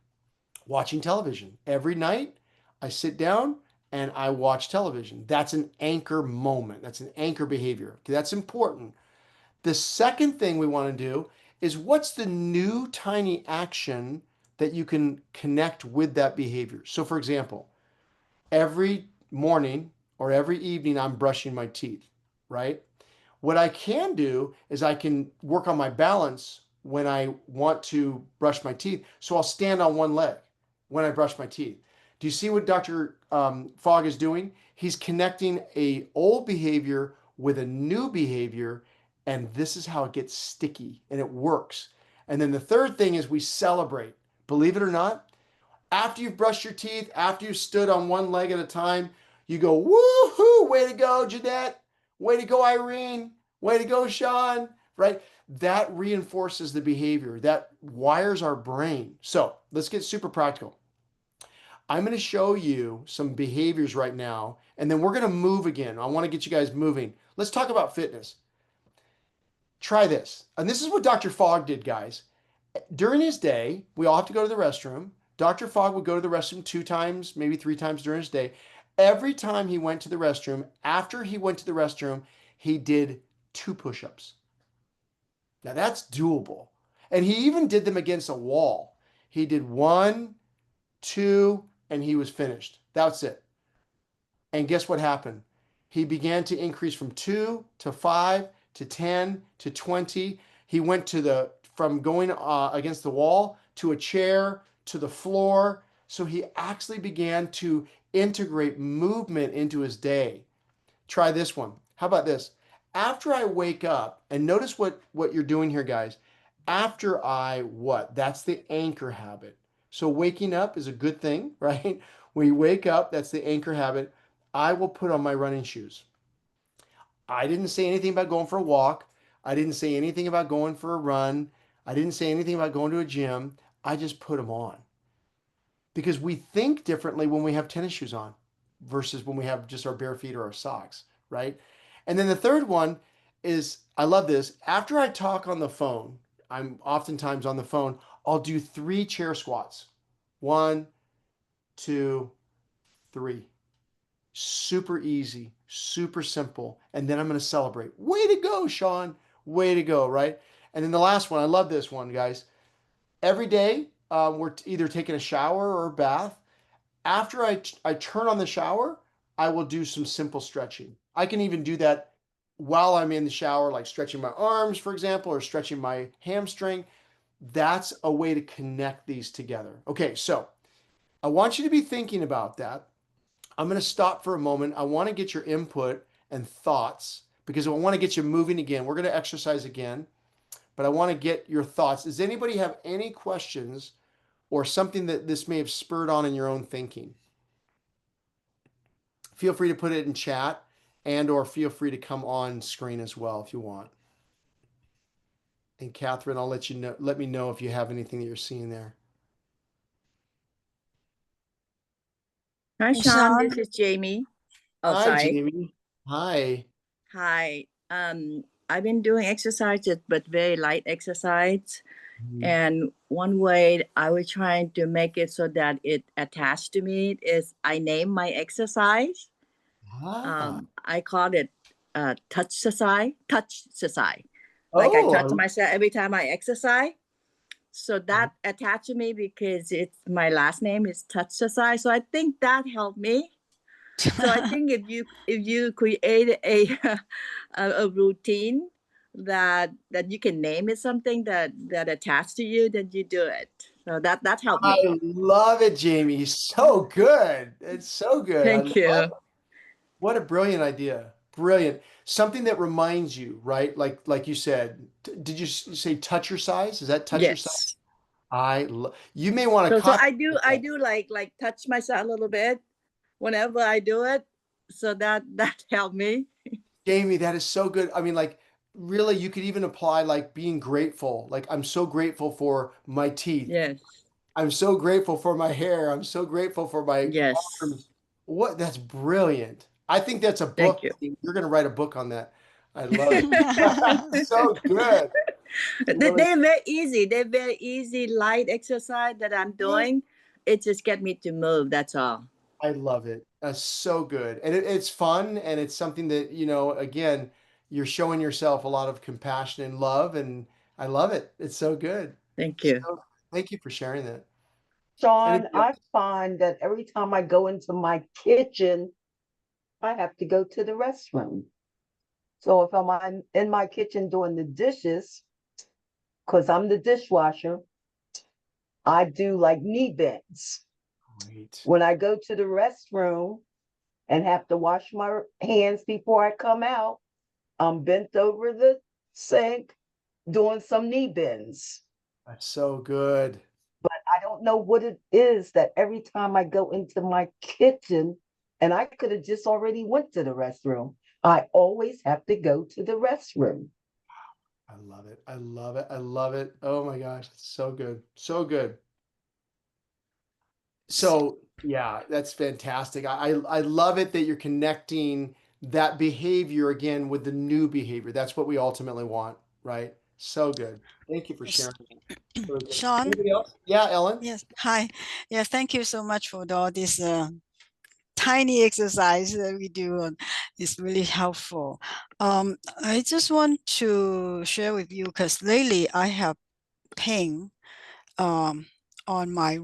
watching television. Every night, I sit down and I watch television. That's an anchor moment. That's an anchor behavior. Okay, that's important. The second thing we want to do is what's the new tiny action that you can connect with that behavior? So, for example, every morning or every evening, I'm brushing my teeth, right? What I can do is I can work on my balance when I want to brush my teeth. So I'll stand on one leg when I brush my teeth. Do you see what Dr. Fogg is doing? He's connecting a old behavior with a new behavior, and this is how it gets sticky and it works. And then the third thing is we celebrate. Believe it or not, after you've brushed your teeth, after you've stood on one leg at a time, you go, woohoo, way to go, Jeanette. Way to go, Irene. Way to go, Sean. Right? That reinforces the behavior. That wires our brain. So let's get super practical. I'm going to show you some behaviors right now, and then we're going to move again. I want to get you guys moving. Let's talk about fitness. Try this. And this is what Dr. Fogg did, guys. During his day, we all have to go to the restroom. Dr. Fogg would go to the restroom 2 times, maybe 3 times during his day. Every time he went to the restroom, after he went to the restroom, he did 2 push-ups. Now that's doable. And he even did them against a wall. He did 1, 2, and he was finished. That's it. And guess what happened? He began to increase from 2 to 5 to 10 to 20. He went to the from going against the wall to a chair to the floor. So he actually began to integrate movement into his day. Try this one. How about this? After I wake up, and notice what you're doing here, guys. After I what? That's the anchor habit. So waking up is a good thing, right? When you wake up, that's the anchor habit. I will put on my running shoes. I didn't say anything about going for a walk. I didn't say anything about going for a run. I didn't say anything about going to a gym. I just put them on because we think differently when we have tennis shoes on versus when we have just our bare feet or our socks, right? And then the third one is I love this. After I talk on the phone, I'm oftentimes on the phone, I'll do 3 chair squats. 1, 2, 3. Super easy, super simple. And then I'm going to celebrate. Way to go, Sean. Way to go, right? And then the last one, I love this one, guys. Every day, we're either taking a shower or a bath. After I turn on the shower, I will do some simple stretching. I can even do that while I'm in the shower, like stretching my arms, for example, or stretching my hamstring. That's a way to connect these together. Okay, so I want you to be thinking about that. I'm going to stop for a moment. I want to get your input and thoughts because I want to get you moving again. We're going to exercise again, but I want to get your thoughts. Does anybody have any questions or something that this may have spurred on in your own thinking? Feel free to put it in chat and or feel free to come on screen as well if you want. And Catherine, I'll let you know, let me know if you have anything that you're seeing there. Hi, Hey, Sean. Sean. This is Jamie. Oh, Hi, sorry. Jamie. Hi. Hi. I've been doing exercises, but very light exercise. And one way I was trying to make it so that it attached to me is I name my exercise. Ah, I call it touch exercise. Touch exercise. Like I Oh, touch myself every time I exercise. So that attached to me because it's my last name is touch exercise. So I think that helped me. So I think if you create a routine that you can name it something that attached to you, then you do it. So that helped I me. love it, Jamie. So good. It's so good. I Thank love you. it. What a brilliant idea. Brilliant. Something that reminds you, right? Like you said, did you say touch your size? Is that touch your size? Yes. You may want to So copy I that. do like touch myself a little bit whenever I do it. So that helped me. Jamie, that is so good. I mean, like, really, you could even apply like being grateful. Like, I'm so grateful for my teeth. Yes. I'm so grateful for my hair. I'm so grateful for my Yes. arms. What? That's brilliant. I think that's a Thank book. you. You're going to write a book on that. I love it. So good. Really, They're very easy. They're very easy, light exercise that I'm doing. It just get me to move. That's all. I love it. That's so good. And it's fun and it's something that, again, you're showing yourself a lot of compassion and love, and I love it. It's so good. Thank you. So thank you for sharing that. Sean, Anything I else? find that every time I go into my kitchen, I have to go to the restroom. So if I'm in my kitchen doing the dishes, because I'm the dishwasher, I do like knee bends. Great. When I go to the restroom and have to wash my hands before I come out, I'm bent over the sink doing some knee bends. That's so good. I don't know what it is that every time I go into my kitchen, and I could have just already went to the restroom, I always have to go to the restroom. I love it. I love it. I love it. Oh my gosh, it's so good. So good. So yeah, that's fantastic. I love it that you're connecting that behavior again with the new behavior. That's what we ultimately want, right? So good. Thank you for Yes. sharing. Really good. Sean, Anybody else? Yeah, Ellen. yes, hi. Yeah, thank you so much for all this tiny exercise that we do. It's really helpful. I just want to share with you because lately I have pain um, on my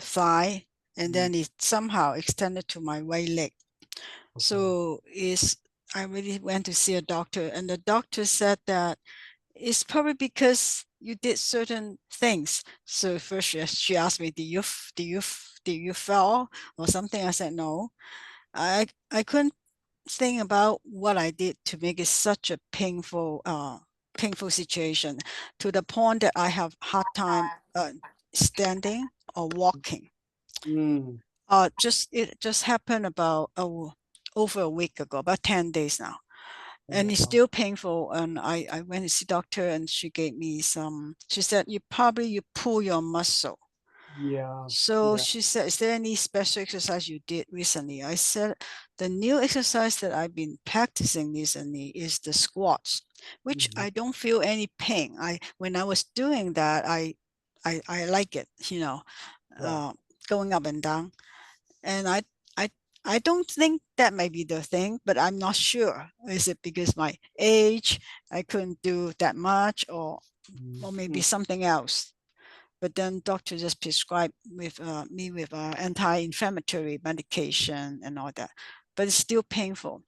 thigh, and Mm, then it somehow extended to my right leg. okay. So I really went to see a doctor, and the doctor said that it's probably because you did certain things. So first she asked me, do you fall or something? I said no. I couldn't think about what I did to make it such a painful situation, to the point that I have hard time standing or walking. Mm, It just happened about over a week ago, about 10 days now, and it's wow. still painful. And I went to see doctor, and she gave me she said, you pull your muscle. Yeah. So Yeah. she said, is there any special exercise you did recently? I said, the new exercise that I've been practicing recently is the squats, which Mhm. I don't feel any pain. When I was doing that, I like it, Yeah. uh, going up and down. And I I don't think that may be the thing, but I'm not sure. Is it because my age, I couldn't do that much, or maybe Mhm. something else? But then doctor just prescribed me with anti-inflammatory medication and all that. But it's still painful.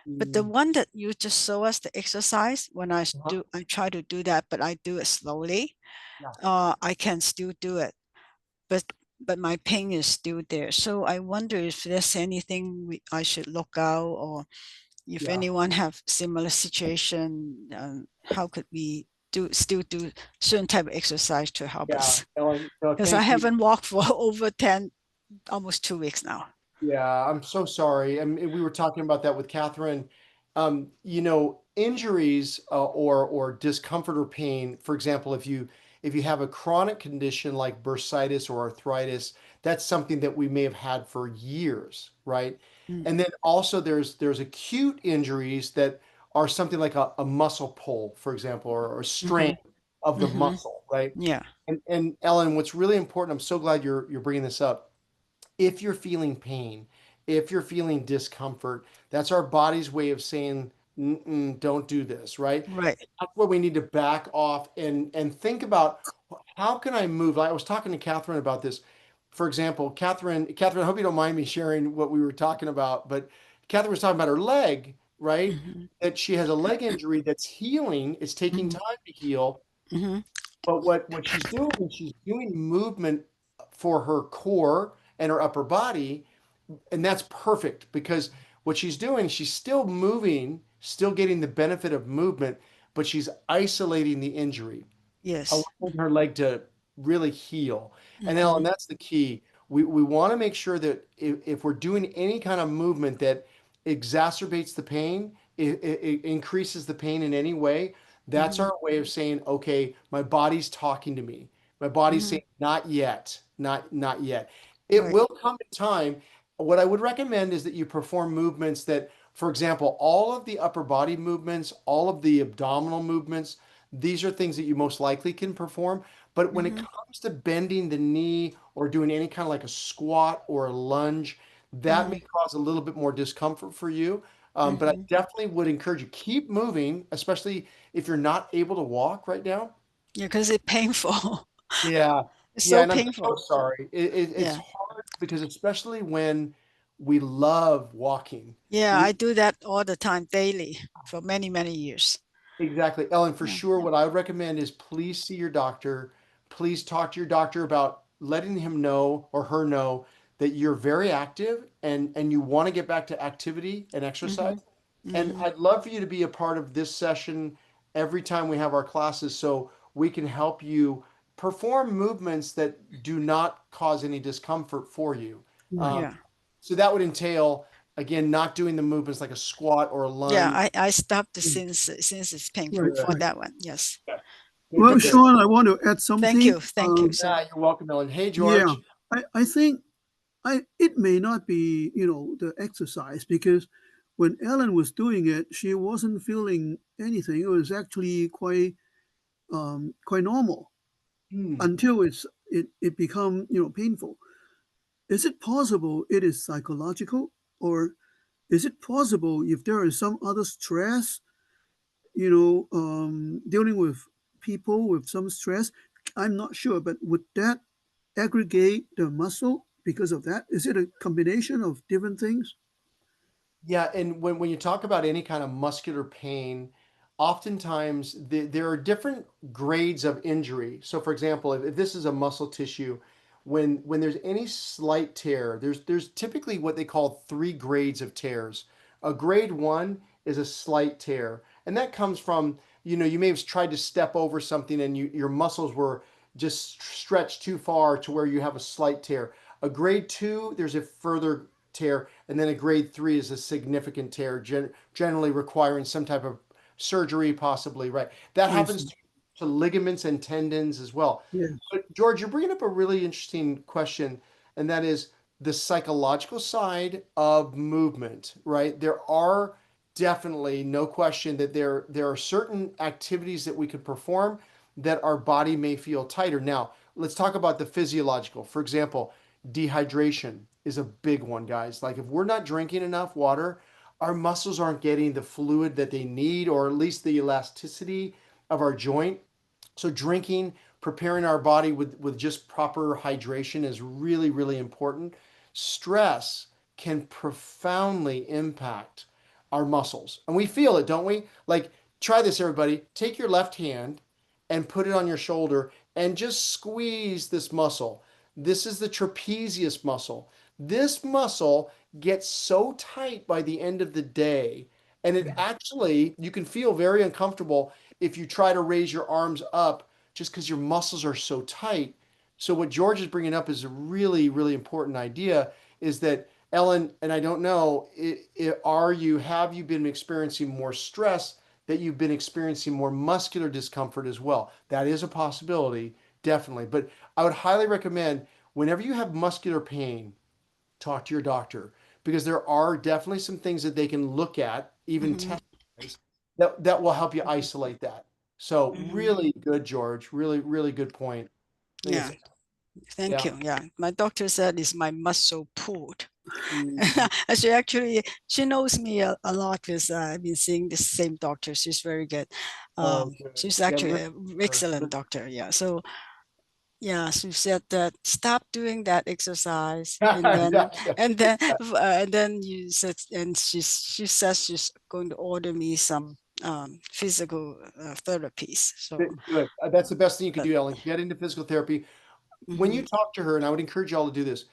But the Mm. one that you just show us, the exercise, when Uh-huh. I try to do that, but I do it slowly. Yeah. I can still do it, but my pain is still there. So I wonder if there's anything I should look out, or if Yeah. anyone have similar situation, how could we still do certain type of exercise to help Yeah. us? Ellen, no, Because I thank you. haven't walked for over 10, almost 2 weeks now. Yeah, I'm so sorry. I mean, we were talking about that with Catherine. Injuries or discomfort or pain. For example, if you have a chronic condition like bursitis or arthritis, that's something that we may have had for years, right? Mm. And then also there's acute injuries that are something like a muscle pull, for example, or strain Mm-hmm. of the Mm-hmm. muscle, right? Yeah. And Ellen, what's really important, I'm so glad you're bringing this up. If you're feeling pain, if you're feeling discomfort, that's our body's way of saying don't do this, right? Right. That's where we need to back off and think about how can I move? I was talking to Catherine about this. For example, Catherine, I hope you don't mind me sharing what we were talking about, but Catherine was talking about her leg, right? Mm-hmm. That she has a leg injury that's healing. It's taking Mm-hmm. time to heal. Mm-hmm. But what she's doing is she's doing movement for her core and her upper body, and that's perfect because what she's doing, she's still moving, still getting the benefit of movement, but she's isolating the injury, Yes. allowing her leg to really heal. And Mm-hmm. Ellen, that's the key. We want to make sure that if we're doing any kind of movement that exacerbates the pain, it increases the pain in any way, that's Mm-hmm. our way of saying, okay, my body's talking to me. My body's Mm-hmm. saying, not yet, not yet. It Right. will come in time. What I would recommend is that you perform movements that, for example, all of the upper body movements, all of the abdominal movements, these are things that you most likely can perform. But when it Mm-hmm. comes to bending the knee or doing any kind of like a squat or a lunge, that may Mm-hmm. cause a little bit more discomfort for you. But I Mm-hmm. definitely would encourage you keep moving, especially if you're not able to walk right now. Yeah, because it's painful. Yeah, It's yeah, so and I'm so painful. sorry. It's Yeah. hard because especially when we love walking. Yeah, We I do that all the time, daily, for many, many years. Exactly. Ellen, for Yeah. sure, what I would recommend is please see your doctor. Please talk to your doctor about letting him know or her know that you're very active and you want to get back to activity and exercise. Mm-hmm. And Mm-hmm. I'd love for you to be a part of this session every time we have our classes so we can help you perform movements that do not cause any discomfort for you. Right. Um, Yeah. so that would entail, again, not doing the movements like a squat or a Yeah, lunge. I stopped Mm. since it's painful Right, Good, for right. that one. Yes. good, Well, good, Yes. good. Sean, I want to add Thank something. you. Thank you so Yeah, much. you're welcome, Ellen. Hey, Yeah, George. I think it may not be, the exercise because when Ellen was doing it, she wasn't feeling anything. It was actually quite normal Hmm. until it become, painful. Is it possible it is psychological, or is it possible if there is some other stress, dealing with people with some stress? I'm not sure, but would that aggregate the muscle because of that? Is it a combination of different things? Yeah, and when you talk about any kind of muscular pain, oftentimes there are different grades of injury. So, for example, if this is a muscle tissue, when there's any slight tear, there's typically what they call three grades of tears. A grade one is a slight tear, and that comes from, you may have tried to step over something and your muscles were just stretched too far to where you have a slight tear. A grade two, there's a further tear, and then a grade three is a significant tear, generally requiring some type of surgery, possibly, right? That I happens see. to ligaments and tendons as well. Yes. But George, you're bringing up a really interesting question, and that is the psychological side of movement, right? There are definitely no question that there are certain activities that we could perform that our body may feel tighter. Now, let's talk about the physiological. For example, dehydration is a big one, guys. Like if we're not drinking enough water, our muscles aren't getting the fluid that they need, or at least the elasticity of our joint. So drinking, preparing our body with just proper hydration is really, really important. Stress can profoundly impact our muscles. And we feel it, don't we? Like, try this, everybody. Take your left hand and put it on your shoulder and just squeeze this muscle. This is the trapezius muscle. This muscle gets so tight by the end of the day, and it actually, you can feel very uncomfortable if you try to raise your arms up just because your muscles are so tight. So what George is bringing up is a really, really important idea is that Ellen, and I don't know, have you been experiencing more stress that you've been experiencing more muscular discomfort as well? That is a possibility, definitely. But I would highly recommend whenever you have muscular pain, talk to your doctor because there are definitely some things that they can look at, even Mm-hmm. test that will help you isolate that. So Mm-hmm. really good, George. Really, really good point. I think Yeah. it's Thank yeah. you. Yeah. My doctor said it's my muscle pulled. Mhm. And she knows me a lot because I've been seeing the same doctor. She's very good. Oh, good. She's Yeah, actually really. an Her. excellent doctor. Yeah. So yeah, she said that stop doing that exercise, and then Gotcha. you said, and she says she's going to order me some physical therapies. So Good. That's the best thing you could that, do, Ellen. Get into physical therapy. When you mhm, talk to her, and I would encourage you all to do this,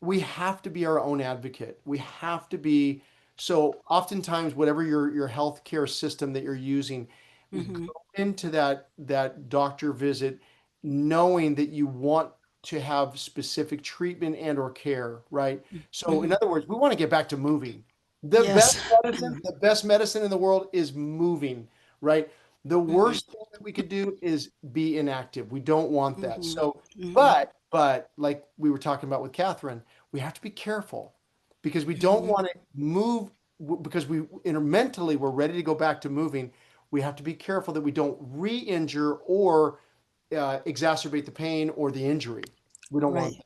we have to be our own advocate. We have to be, so oftentimes whatever your healthcare system that you're using, mhm, go into that doctor visit knowing that you want to have specific treatment and or care, right? So in mhm. other words, we want to get back to moving. Yes. The best medicine in the world is moving, right? The Mhm, worst thing that we could do is be inactive. We don't want that. mhm, So, mhm, but like we were talking about with Catherine, we have to be careful because we don't mhm. want to move because mentally we're ready to go back to moving. We have to be careful that we don't re-injure or exacerbate the pain or the injury. We don't want Right.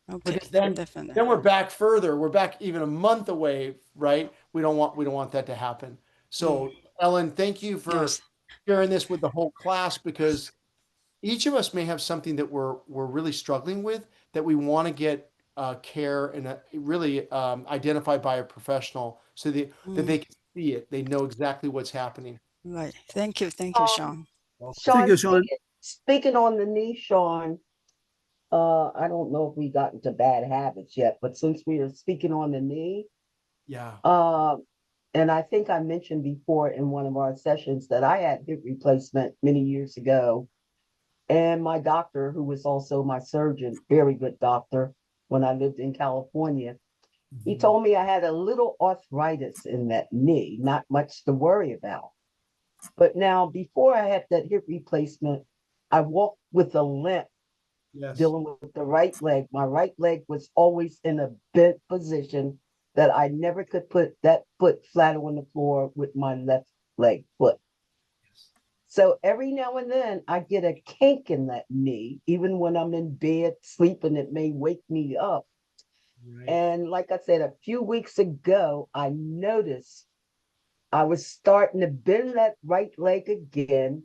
that. Okay. Because then Definitely. we're back further. We're back even a month away, right? We don't want that to happen. Mm. So, Ellen, thank you for Yes. sharing this with the whole class because each of us may have something that we're really struggling with that we want to get care and really identified by a professional so that Mm. they can see it. They know exactly what's happening. Right. Thank you. Thank you, Um, Sean. Welcome. Thank Sean, you, Sean. speaking on the knee, Sean, I don't know if we got into bad habits yet, but since we are speaking on the knee, Yeah. uh, and I think I mentioned before in one of our sessions that I had hip replacement many years ago. And my doctor, who was also my surgeon, very good doctor, when I lived in California, he Mhm. told me I had a little arthritis in that knee, not much to worry about. But now, before I had that hip replacement, I walked with a limp Yes. dealing with the right leg. My right leg was always in a bent position that I never could put that foot flat on the floor with my left leg foot. Yes. So every now and then I get a kink in that knee, even when I'm in bed sleeping, it may wake me up. Right. And like I said, a few weeks ago, I noticed I was starting to bend that right leg again,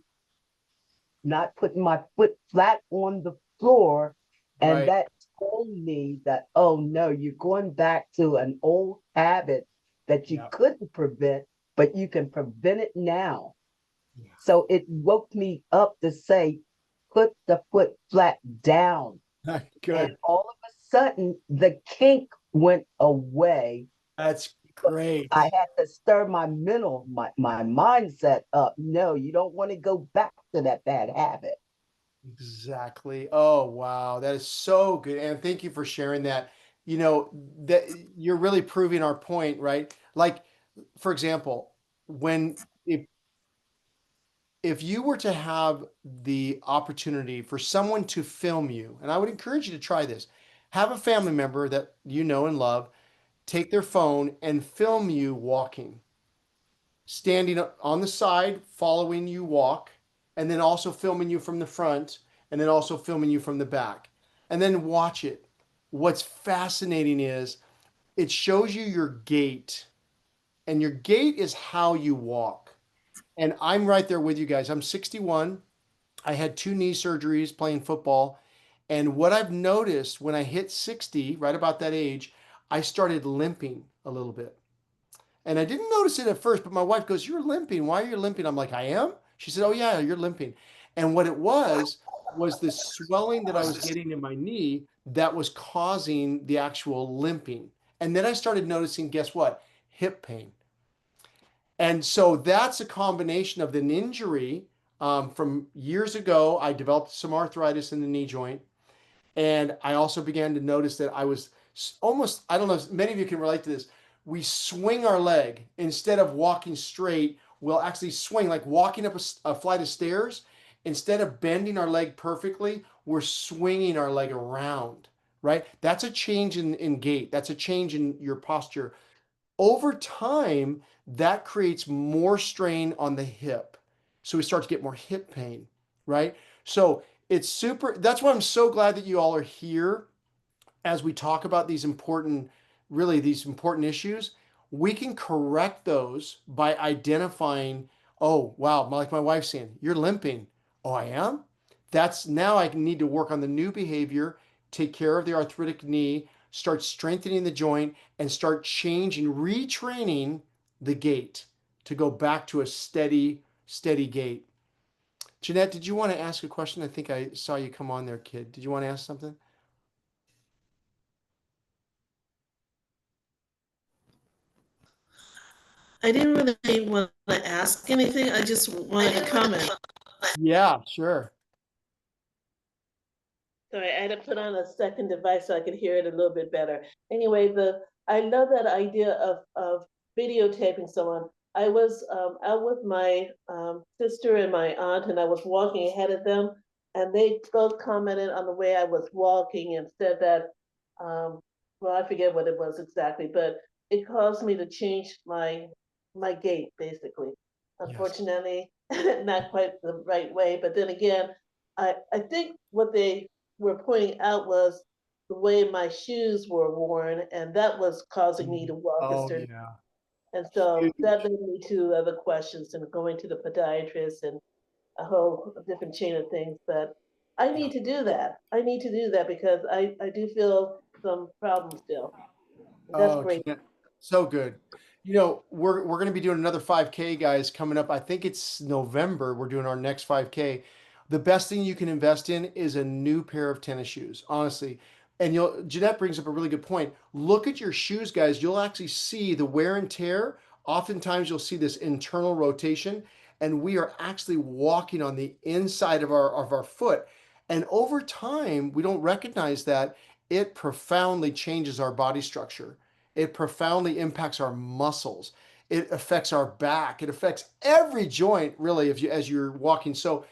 not putting my foot flat on the floor. And Right. that told me that, oh no, you're going back to an old habit that you Yeah. couldn't prevent, but you can prevent it now. Yeah. So it woke me up to say, put the foot flat down. And Good. all of a sudden, the kink went away. That's But I great. had to stir my mindset up. No, you don't want to go back to that bad habit. Exactly. Oh, wow. That is so good. And thank you for sharing that. You know, that you're really proving our point, right? Like, for example, when if you were to have the opportunity for someone to film you, and I would encourage you to try this, have a family member that you know and love take their phone and film you walking, standing on the side, following you walk, and then also filming you from the front, and then also filming you from the back, and then watch it. What's fascinating is it shows you your gait, and your gait is how you walk. And I'm right there with you guys. I'm 61. I had two knee surgeries playing football. And what I've noticed when I hit 60, right about that age, I started limping a little bit. And I didn't notice it at first, but my wife goes, "You're limping. Why are you limping?" I'm like, "I am?" She said, "Oh, yeah, you're limping." And what it was the swelling that I was getting in my knee that was causing the actual limping. And then I started noticing, guess what? Hip pain. And so that's a combination of an injury from years ago. I developed some arthritis in the knee joint. And I also began to notice that I was almost, I don't know, if many of you can relate to this. We swing our leg instead of walking straight, we'll actually swing, like walking up a flight of stairs. Instead of bending our leg perfectly, we're swinging our leg around, right? That's a change in gait. That's a change in your posture. Over time, that creates more strain on the hip. So we start to get more hip pain, right? So it's super. That's why I'm so glad that you all are here as we talk about these important really these important issues, we can correct those by identifying, oh, wow, like my wife's saying, you're limping. Oh, I am? That's now I need to work on the new behavior, take care of the arthritic knee, start strengthening the joint, and start changing, retraining the gait to go back to a steady gait. Jeanette, did you want to ask a question? I think I saw you come on there, kid. Did you want to ask something? I didn't really want to ask anything. I just wanted to comment. Yeah, sure. Sorry, I had to put on a second device so I could hear it a little bit better. Anyway, I love that idea of videotaping someone. I was out with my sister and my aunt, and I was walking ahead of them, and they both commented on the way I was walking and said that, well, I forget what it was exactly, but it caused me to change my gait, basically. Yes. Unfortunately, not quite the right way, but then again, I think what they were pointing out was the way my shoes were worn, and that was causing me to walk a Oh, certain. yeah. And so that Huge. led me to other questions and going to the podiatrist and a whole different chain of things. But I Yeah. need to do that. I need to do that because I do feel some problems still. That's Oh, great. Jeanette, so good. You know, we're going to be doing another 5K, guys, coming up. I think it's November. We're doing our next 5K. The best thing you can invest in is a new pair of tennis shoes, honestly. And Jeanette brings up a really good point. Look at your shoes, guys. You'll actually see the wear and tear. Oftentimes, you'll see this internal rotation, and we are actually walking on the inside of our foot. And over time, we don't recognize that it profoundly changes our body structure. It profoundly impacts our muscles. It affects our back. It affects every joint, really, if you as you're walking. So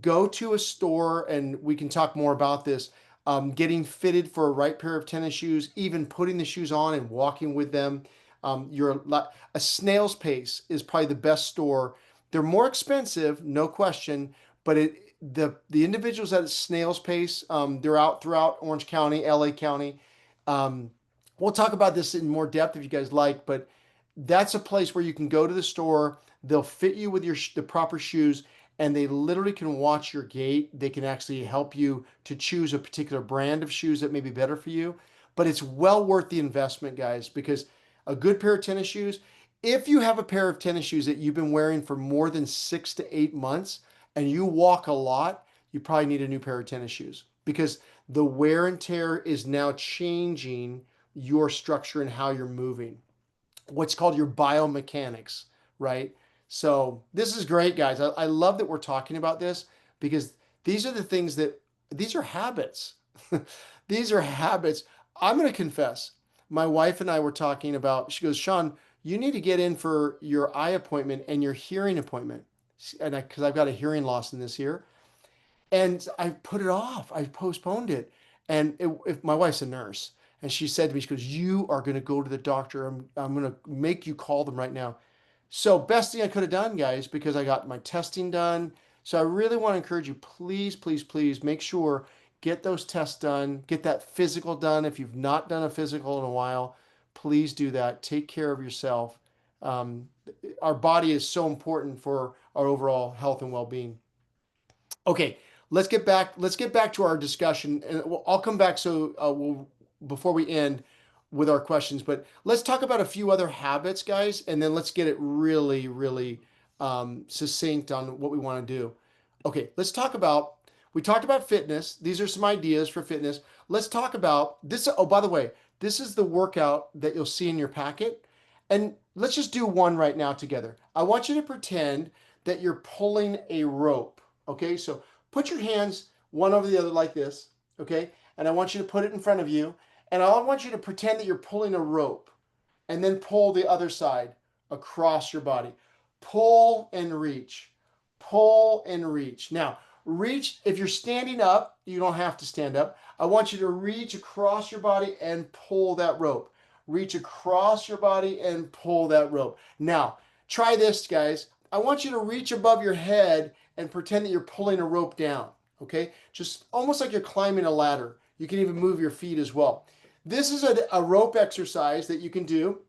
go to a store and we can talk more about this. Getting fitted for a right pair of tennis shoes, even putting the shoes on and walking with them. A snail's pace is probably the best store. They're more expensive, no question, but the individuals at snail's pace, they're out throughout Orange County, LA County. Um, we'll talk about this in more depth if you guys like, but that's a place where you can go to the store. They'll fit you with the proper shoes, and they literally can watch your gait. They can actually help you to choose a particular brand of shoes that may be better for you. But it's well worth the investment, guys, because a good pair of tennis shoes, if you have a pair of tennis shoes that you've been wearing for more than 6 to 8 months and you walk a lot, you probably need a new pair of tennis shoes because the wear and tear is now changing your structure and how you're moving, what's called your biomechanics, right? So this is great, guys. I love that we're talking about this because these are the things that these are habits. These are habits. I'm going to confess. My wife and I were talking about, she goes, Sean, you need to get in for your eye appointment and your hearing appointment. And because I've got a hearing loss in this ear. And I put it off. I postponed it. And if my wife's a nurse, and she said to me, she goes, "You are going to go to the doctor. I'm going to make you call them right now." So best thing I could have done, guys, because I got my testing done. So I really want to encourage you, please, please, please make sure get those tests done, get that physical done. If you've not done a physical in a while, please do that. Take care of yourself. Um, our body is so important for our overall health and well-being. Okay, let's get back. Let's get back to our discussion, and I'll come back. So we'll before we end with our questions, but let's talk about a few other habits, guys, and then let's get it really, really succinct on what we want to do. Okay, let's talk about. We talked about fitness. These are some ideas for fitness. Let's talk about this. Oh, by the way, this is the workout that you'll see in your packet, and let's just do one right now together. I want you to pretend that you're pulling a rope. Okay, so put your hands one over the other like this, okay? And I want you to put it in front of you. And I want you to pretend that you're pulling a rope and then pull the other side across your body. Pull and reach. Pull and reach. Now, reach, if you're standing up, you don't have to stand up. I want you to reach across your body and pull that rope. Reach across your body and pull that rope. Now, try this, guys. I want you to reach above your head and pretend that you're pulling a rope down. Okay? Just almost like you're climbing a ladder. You can even move your feet as well. This is a rope exercise that you can do.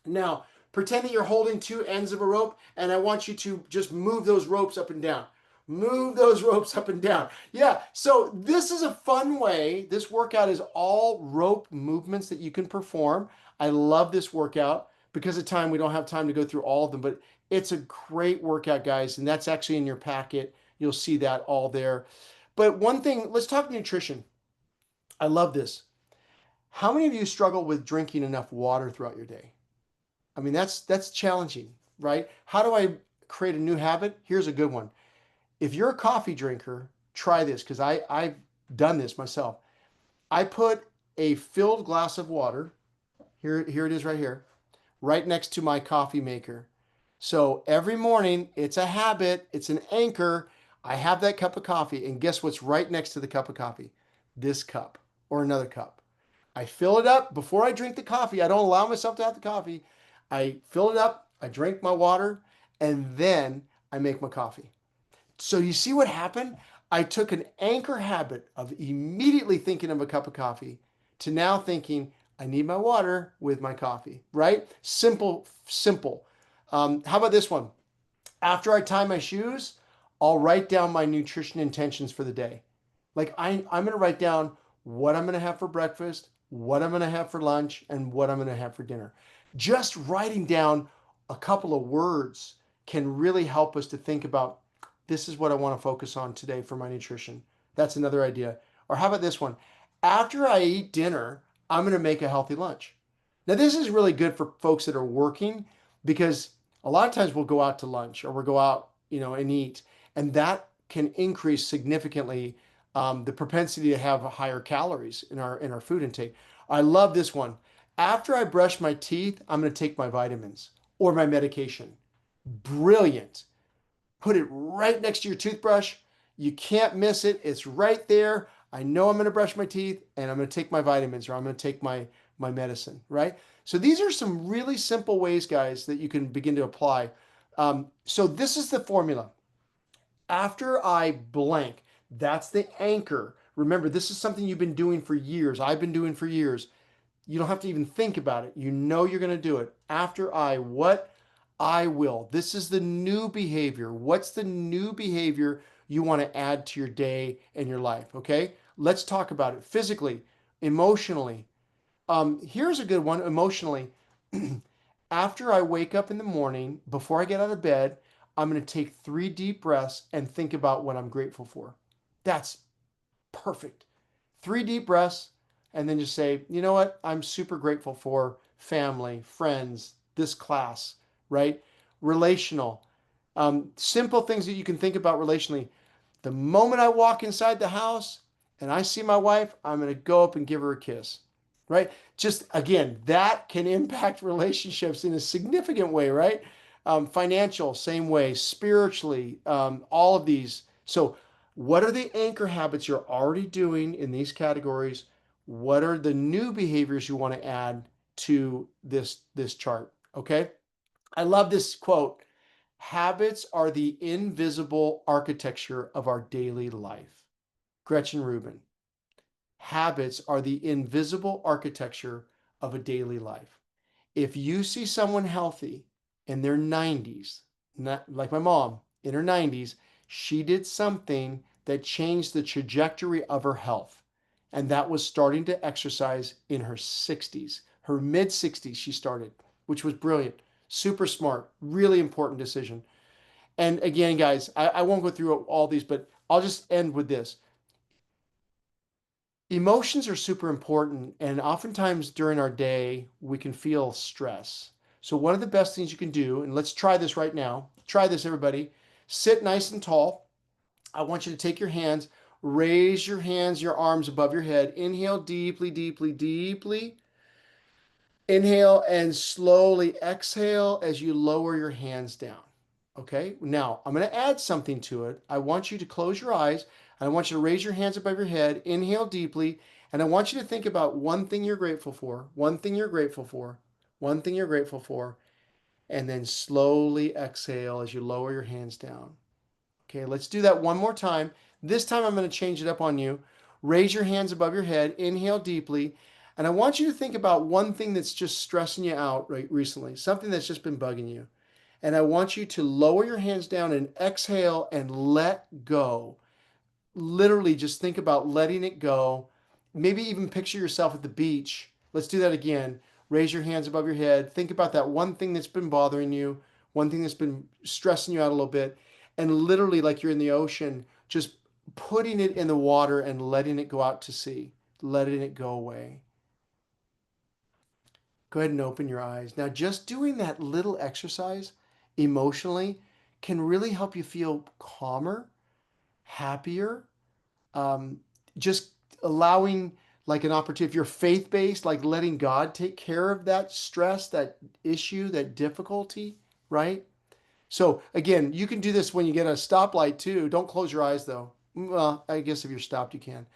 Now, pretend that you're holding two ends of a rope, and I want you to just move those ropes up and down. Move those ropes up and down. Yeah, so this is a fun way. This workout is all rope movements that you can perform. I love this workout. Because of time, we don't have time to go through all of them, but it's a great workout, guys, and that's actually in your packet. You'll see that all there. But one thing, let's talk nutrition. I love this. How many of you struggle with drinking enough water throughout your day? I mean, that's challenging, right? How do I create a new habit? Here's a good one. If you're a coffee drinker, try this because I've done this myself. I put a filled glass of water, here it is right here, right next to my coffee maker. So every morning, it's a habit, it's an anchor. I have that cup of coffee, and guess what's right next to the cup of coffee? This cup or another cup. I fill it up before I drink the coffee. I don't allow myself to have the coffee. I fill it up, I drink my water, and then I make my coffee. So you see what happened? I took an anchor habit of immediately thinking of a cup of coffee to now thinking I need my water with my coffee, right? Simple, simple. How about this one? After I tie my shoes, I'll write down my nutrition intentions for the day. Like I'm going to write down what I'm going to have for breakfast, what I'm going to have for lunch, and what I'm going to have for dinner. Just writing down a couple of words can really help us to think about this is what I want to focus on today for my nutrition. That's another idea. Or how about this one? After I eat dinner, I'm going to make a healthy lunch. Now, this is really good for folks that are working because a lot of times we'll go out to lunch or we'll go out, and eat, and that can increase significantly the propensity to have higher calories in our food intake. I love this one. After I brush my teeth, I'm going to take my vitamins or my medication. Brilliant. Put it right next to your toothbrush. You can't miss it. It's right there. I know I'm going to brush my teeth and I'm going to take my vitamins or I'm going to take my medicine, right? So these are some really simple ways, guys, that you can begin to apply. So this is the formula. After I blank, that's the anchor. Remember, this is something you've been doing for years. I've been doing for years. You don't have to even think about it. You know you're going to do it. After I what? I will. This is the new behavior. What's the new behavior you want to add to your day and your life? Okay, let's talk about it physically, emotionally. Here's a good one emotionally. After I wake up in the morning, before I get out of bed, I'm going to take 3 deep breaths and think about what I'm grateful for. That's perfect. 3 deep breaths, and then just say, you know what? I'm super grateful for family, friends, this class, right? Relational. Simple things that you can think about relationally. The moment I walk inside the house and I see my wife, I'm going to go up and give her a kiss, right? Just again, that can impact relationships in a significant way, right? Financial, same way, spiritually, all of these. So, what are the anchor habits you're already doing in these categories? What are the new behaviors you want to add to this chart? Okay. I love this quote. Habits are the invisible architecture of our daily life. Gretchen Rubin. Habits are the invisible architecture of a daily life. If you see someone healthy in their 90s, not like my mom in her 90s, she did something that changed the trajectory of her health. And that was starting to exercise in her 60s. Her mid 60s, she started, which was brilliant, super smart, really important decision. And again, guys, I won't go through all these, but I'll just end with this. Emotions are super important, and oftentimes during our day, we can feel stress. So, one of the best things you can do, and let's try this right now. Try this, everybody. Sit nice and tall. I want you to take your hands, raise your hands, your arms above your head. Inhale deeply, deeply, deeply. Inhale and slowly exhale as you lower your hands down. Okay, now I'm going to add something to it. I want you to close your eyes and I want you to raise your hands above your head. Inhale deeply, and I want you to think about one thing you're grateful for, one thing you're grateful for, one thing you're grateful for, and then slowly exhale as you lower your hands down. Okay, let's do that one more time. This time I'm going to change it up on you. Raise your hands above your head. Inhale deeply. And I want you to think about one thing that's just stressing you out right recently, something that's just been bugging you. And I want you to lower your hands down and exhale and let go. Literally just think about letting it go. Maybe even picture yourself at the beach. Let's do that again. Raise your hands above your head. Think about that one thing that's been bothering you, one thing that's been stressing you out a little bit, and literally, like you're in the ocean, just putting it in the water and letting it go out to sea, letting it go away. Go ahead and open your eyes. Now, just doing that little exercise emotionally can really help you feel calmer, happier, um, just allowing like an opportunity, if you're faith-based, like letting God take care of that stress, that issue, that difficulty, right? So again, you can do this when you get a stoplight too. Don't close your eyes though. Well, I guess if you're stopped, you can.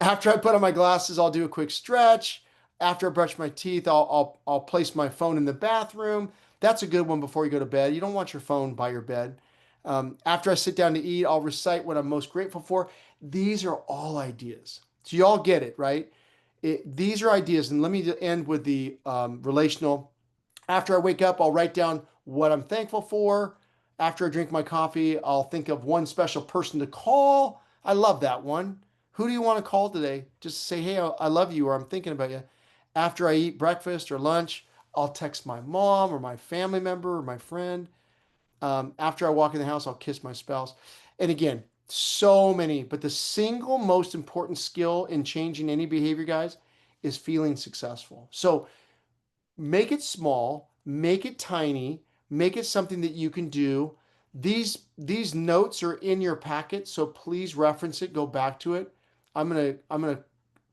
After I put on my glasses, I'll do a quick stretch. After I brush my teeth, I'll place my phone in the bathroom. That's a good one before you go to bed. You don't want your phone by your bed. After I sit down to eat, I'll recite what I'm most grateful for. These are all ideas. So you all get it, right? These are ideas. And let me end with the relational. After I wake up, I'll write down what I'm thankful for. After I drink my coffee, I'll think of one special person to call. I love that one. Who do you want to call today? Just say, hey, I love you, or I'm thinking about you. After I eat breakfast or lunch, I'll text my mom or my family member or my friend. After I walk in the house, I'll kiss my spouse. And again, so many, but the single most important skill in changing any behavior, guys, is feeling successful. So make it small, make it tiny, make it something that you can do. These notes are in your packet, so please reference it, go back to it. I'm gonna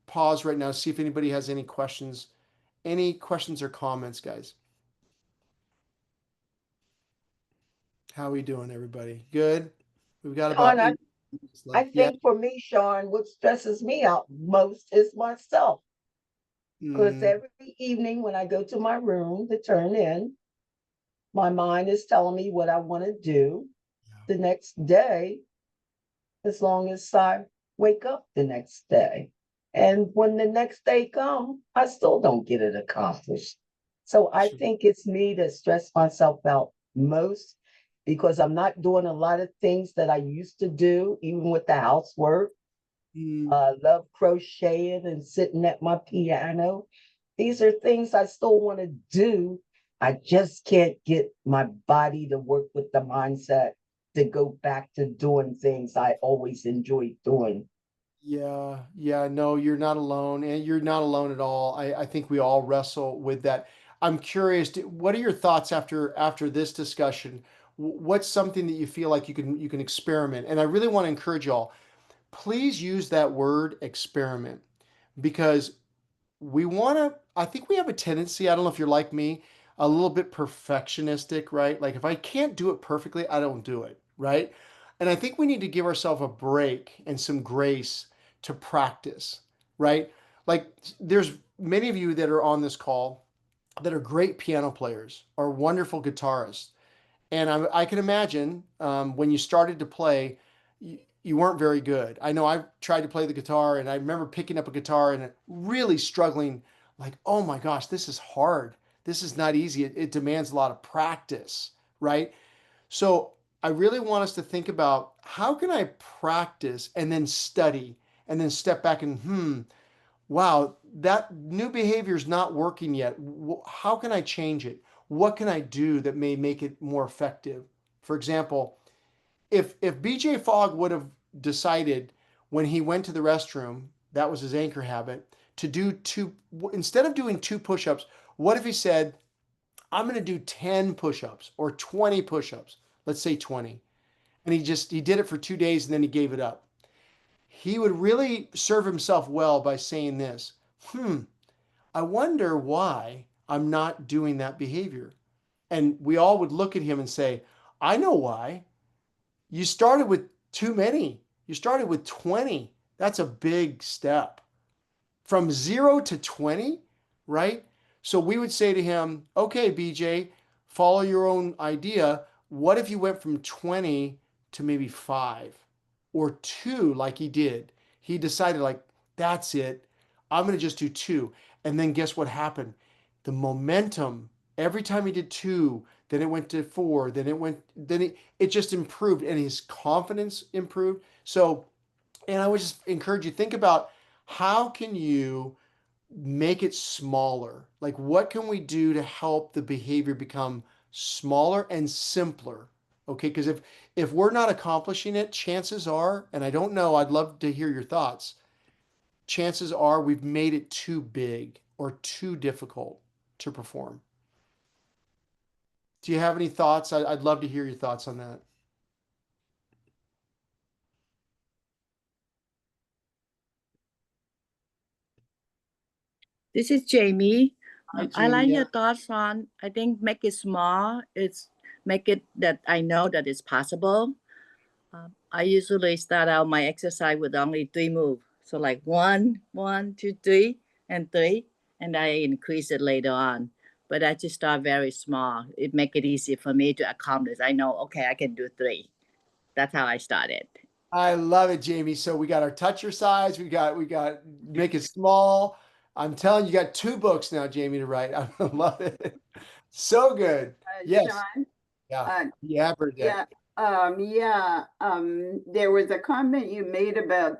pause right now, see if anybody has any questions. Any questions or comments, guys? How are we doing, everybody? Good? We've got about Sean, 8 minutes I left. Yeah. think for me, Sean, what stresses me out most is myself. Because Mm, every evening when I go to my room to turn in, my mind is telling me what I want to do the next day, as long as I wake up the next day. And when the next day comes, I still don't get it accomplished. So I sure. think it's me that stress myself out most because I'm not doing a lot of things that I used to do, even with the housework. Mm, Love crocheting and sitting at my piano. These are things I still want to do. I just can't get my body to work with the mindset to go back to doing things I always enjoyed doing. yeah, yeah, no, you're not alone, and you're not alone at all. I think we all wrestle with that. I'm curious, what are your thoughts after this discussion? What's something that you feel like you can experiment? And I really want to encourage y'all, please use that word experiment because we want to, I think we have a tendency, I don't know if you're like me, a little bit perfectionistic, right? Like if I can't do it perfectly, I don't do it, right? And I think we need to give ourselves a break and some grace to practice, right? Like there's many of you that are on this call that are great piano players or wonderful guitarists. And I can imagine when you started to play, you weren't very good. I know I tried to play the guitar and I remember picking up a guitar and really struggling, like, oh my gosh, this is hard. This is not easy. It demands a lot of practice, right? So I really want us to think about how can I practice and then study and then step back and, wow, that new behavior is not working yet. How can I change it? What can I do that may make it more effective? For example, if BJ Fogg would have decided when he went to the restroom, that was his anchor habit, to do two, instead of doing two push-ups, what if he said, I'm going to do 10 push-ups or 20 push-ups? Let's say 20. And he did it for 2 days and then he gave it up. He would really serve himself well by saying this, I wonder why I'm not doing that behavior. And we all would look at him and say, I know why. You started with too many. You started with 20. That's a big step. From 0 to 20, right? So we would say to him, okay, BJ, follow your own idea. What if you went from 20 to maybe 5 or 2 like he did? He decided, like, that's it. I'm going to just do 2. And then guess what happened? The momentum, every time he did 2, then it went to 4, it just improved and his confidence improved. So, and I would just encourage you, think about how can you make it smaller? Like what can we do to help the behavior become smaller and simpler? Okay, because if we're not accomplishing it, chances are, and I don't know, I'd love to hear your thoughts. Chances are we've made it too big or too difficult to perform. Do you have any thoughts? I'd love to hear your thoughts on that. This is Jamie. Hi, I Jamie. like Yeah. your thoughts on. I think make it small. It's make it that I know that it's possible. I usually start out my exercise with only 3 moves. So like 1, 1, 2, 3, and 3, and I increase it later on. But I just start very small. It make it easy for me to accomplish. I know, okay, I can do 3. That's how I started. I love it, Jamie. So we got our touch your size. We got make it small. I'm telling you, you got 2 books now, Jamie, to write. I love it. So good. Yes. Sean, Yeah. uh, Yeah, Bernadette. yeah, there was a comment you made about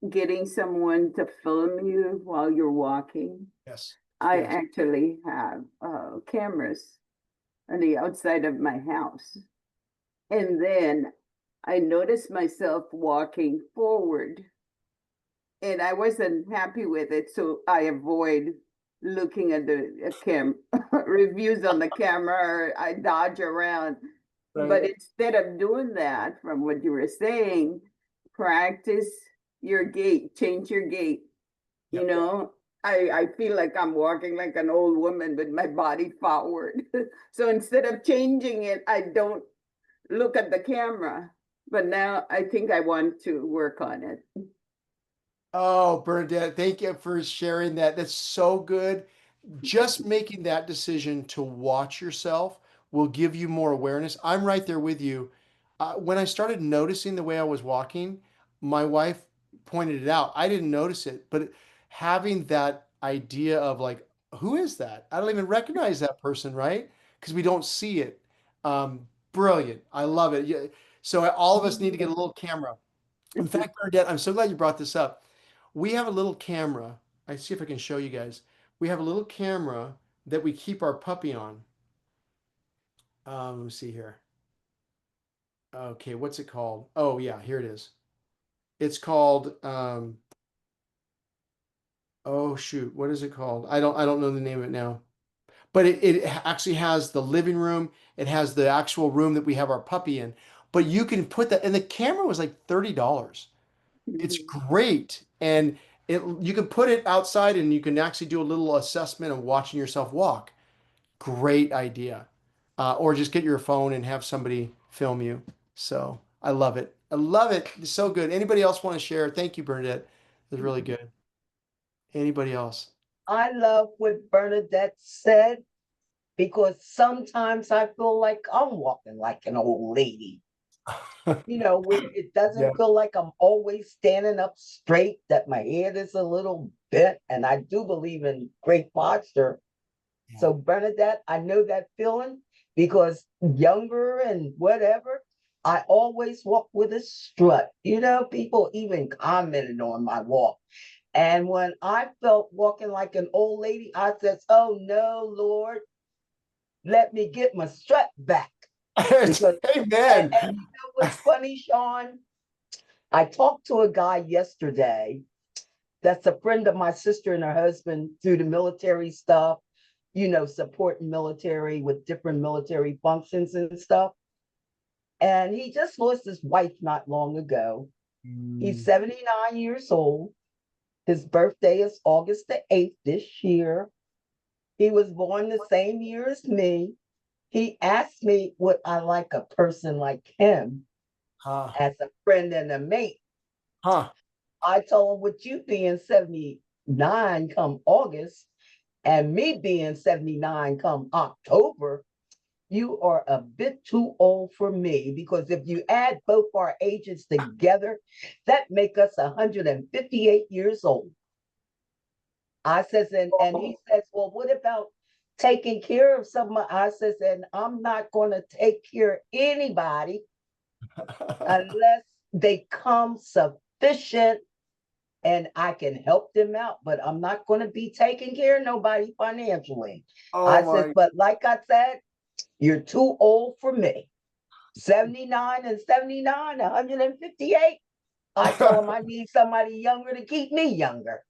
getting someone to film you while you're walking. Yes. I Yes. actually have cameras on the outside of my house. And then I noticed myself walking forward and I wasn't happy with it. So I avoid looking at the reviews on the camera, or I dodge around. But Right. instead of doing that, from what you were saying, practice your gait, change your gait. You Yep. know, I feel like I'm walking like an old woman with my body forward. So instead of changing it, I don't look at the camera. But now I think I want to work on it. Oh, Bernadette, thank you for sharing that. That's so good. Just making that decision to watch yourself will give you more awareness. I'm right there with you. When I started noticing the way I was walking, my wife pointed it out. I didn't notice it, but having that idea of like, who is that? I don't even recognize that person, right? Because we don't see it. Brilliant. I love it. Yeah. So all of us need to get a little camera. In fact, Bernadette, I'm so glad you brought this up. We have a little camera. I see if I can show you guys. We have a little camera that we keep our puppy on. Let me see here. Okay, what's it called? Oh yeah, here it is. It's called oh shoot, what is it called? I don't know the name of it now. But it actually has the living room. It has the actual room that we have our puppy in. But you can put that, and the camera was like $30. It's great. And you can put it outside and you can actually do a little assessment of watching yourself walk. Great idea. Or just get your phone and have somebody film you. So I love it. I love it. It's so good. Anybody else want to share? Thank you, Bernadette. It was really good. Anybody else? I love what Bernadette said because sometimes I feel like I'm walking like an old lady, where it Yeah. doesn't feel like I'm always standing up straight, that my head is a little bent. And I do believe in great posture. So, Bernadette, I know that feeling because younger and whatever, I always walk with a strut. People even commented on my walk. And when I felt walking like an old lady, I said, oh no, Lord, let me get my strut back. Because, and Amen. you know what's funny, Sean? I talked to a guy yesterday that's a friend of my sister and her husband through the military stuff, supporting military with different military functions and stuff. And he just lost his wife not long ago. He's 79 years old. His birthday is August the 8th this year. He was born the same year as me. He asked me would I like a person like him Huh. as a friend and a mate. Huh. I told him with you being 79 come August and me being 79 come October, you are a bit too old for me because if you add both our ages together, that make us 158 years old. I says, and he says, well, what about taking care of someone? I says, and I'm not going to take care of anybody unless they come sufficient and I can help them out. But I'm not going to be taking care of nobody financially. I said, but like I said, you're too old for me. 79 and 79, 158. I told him I need somebody younger to keep me younger.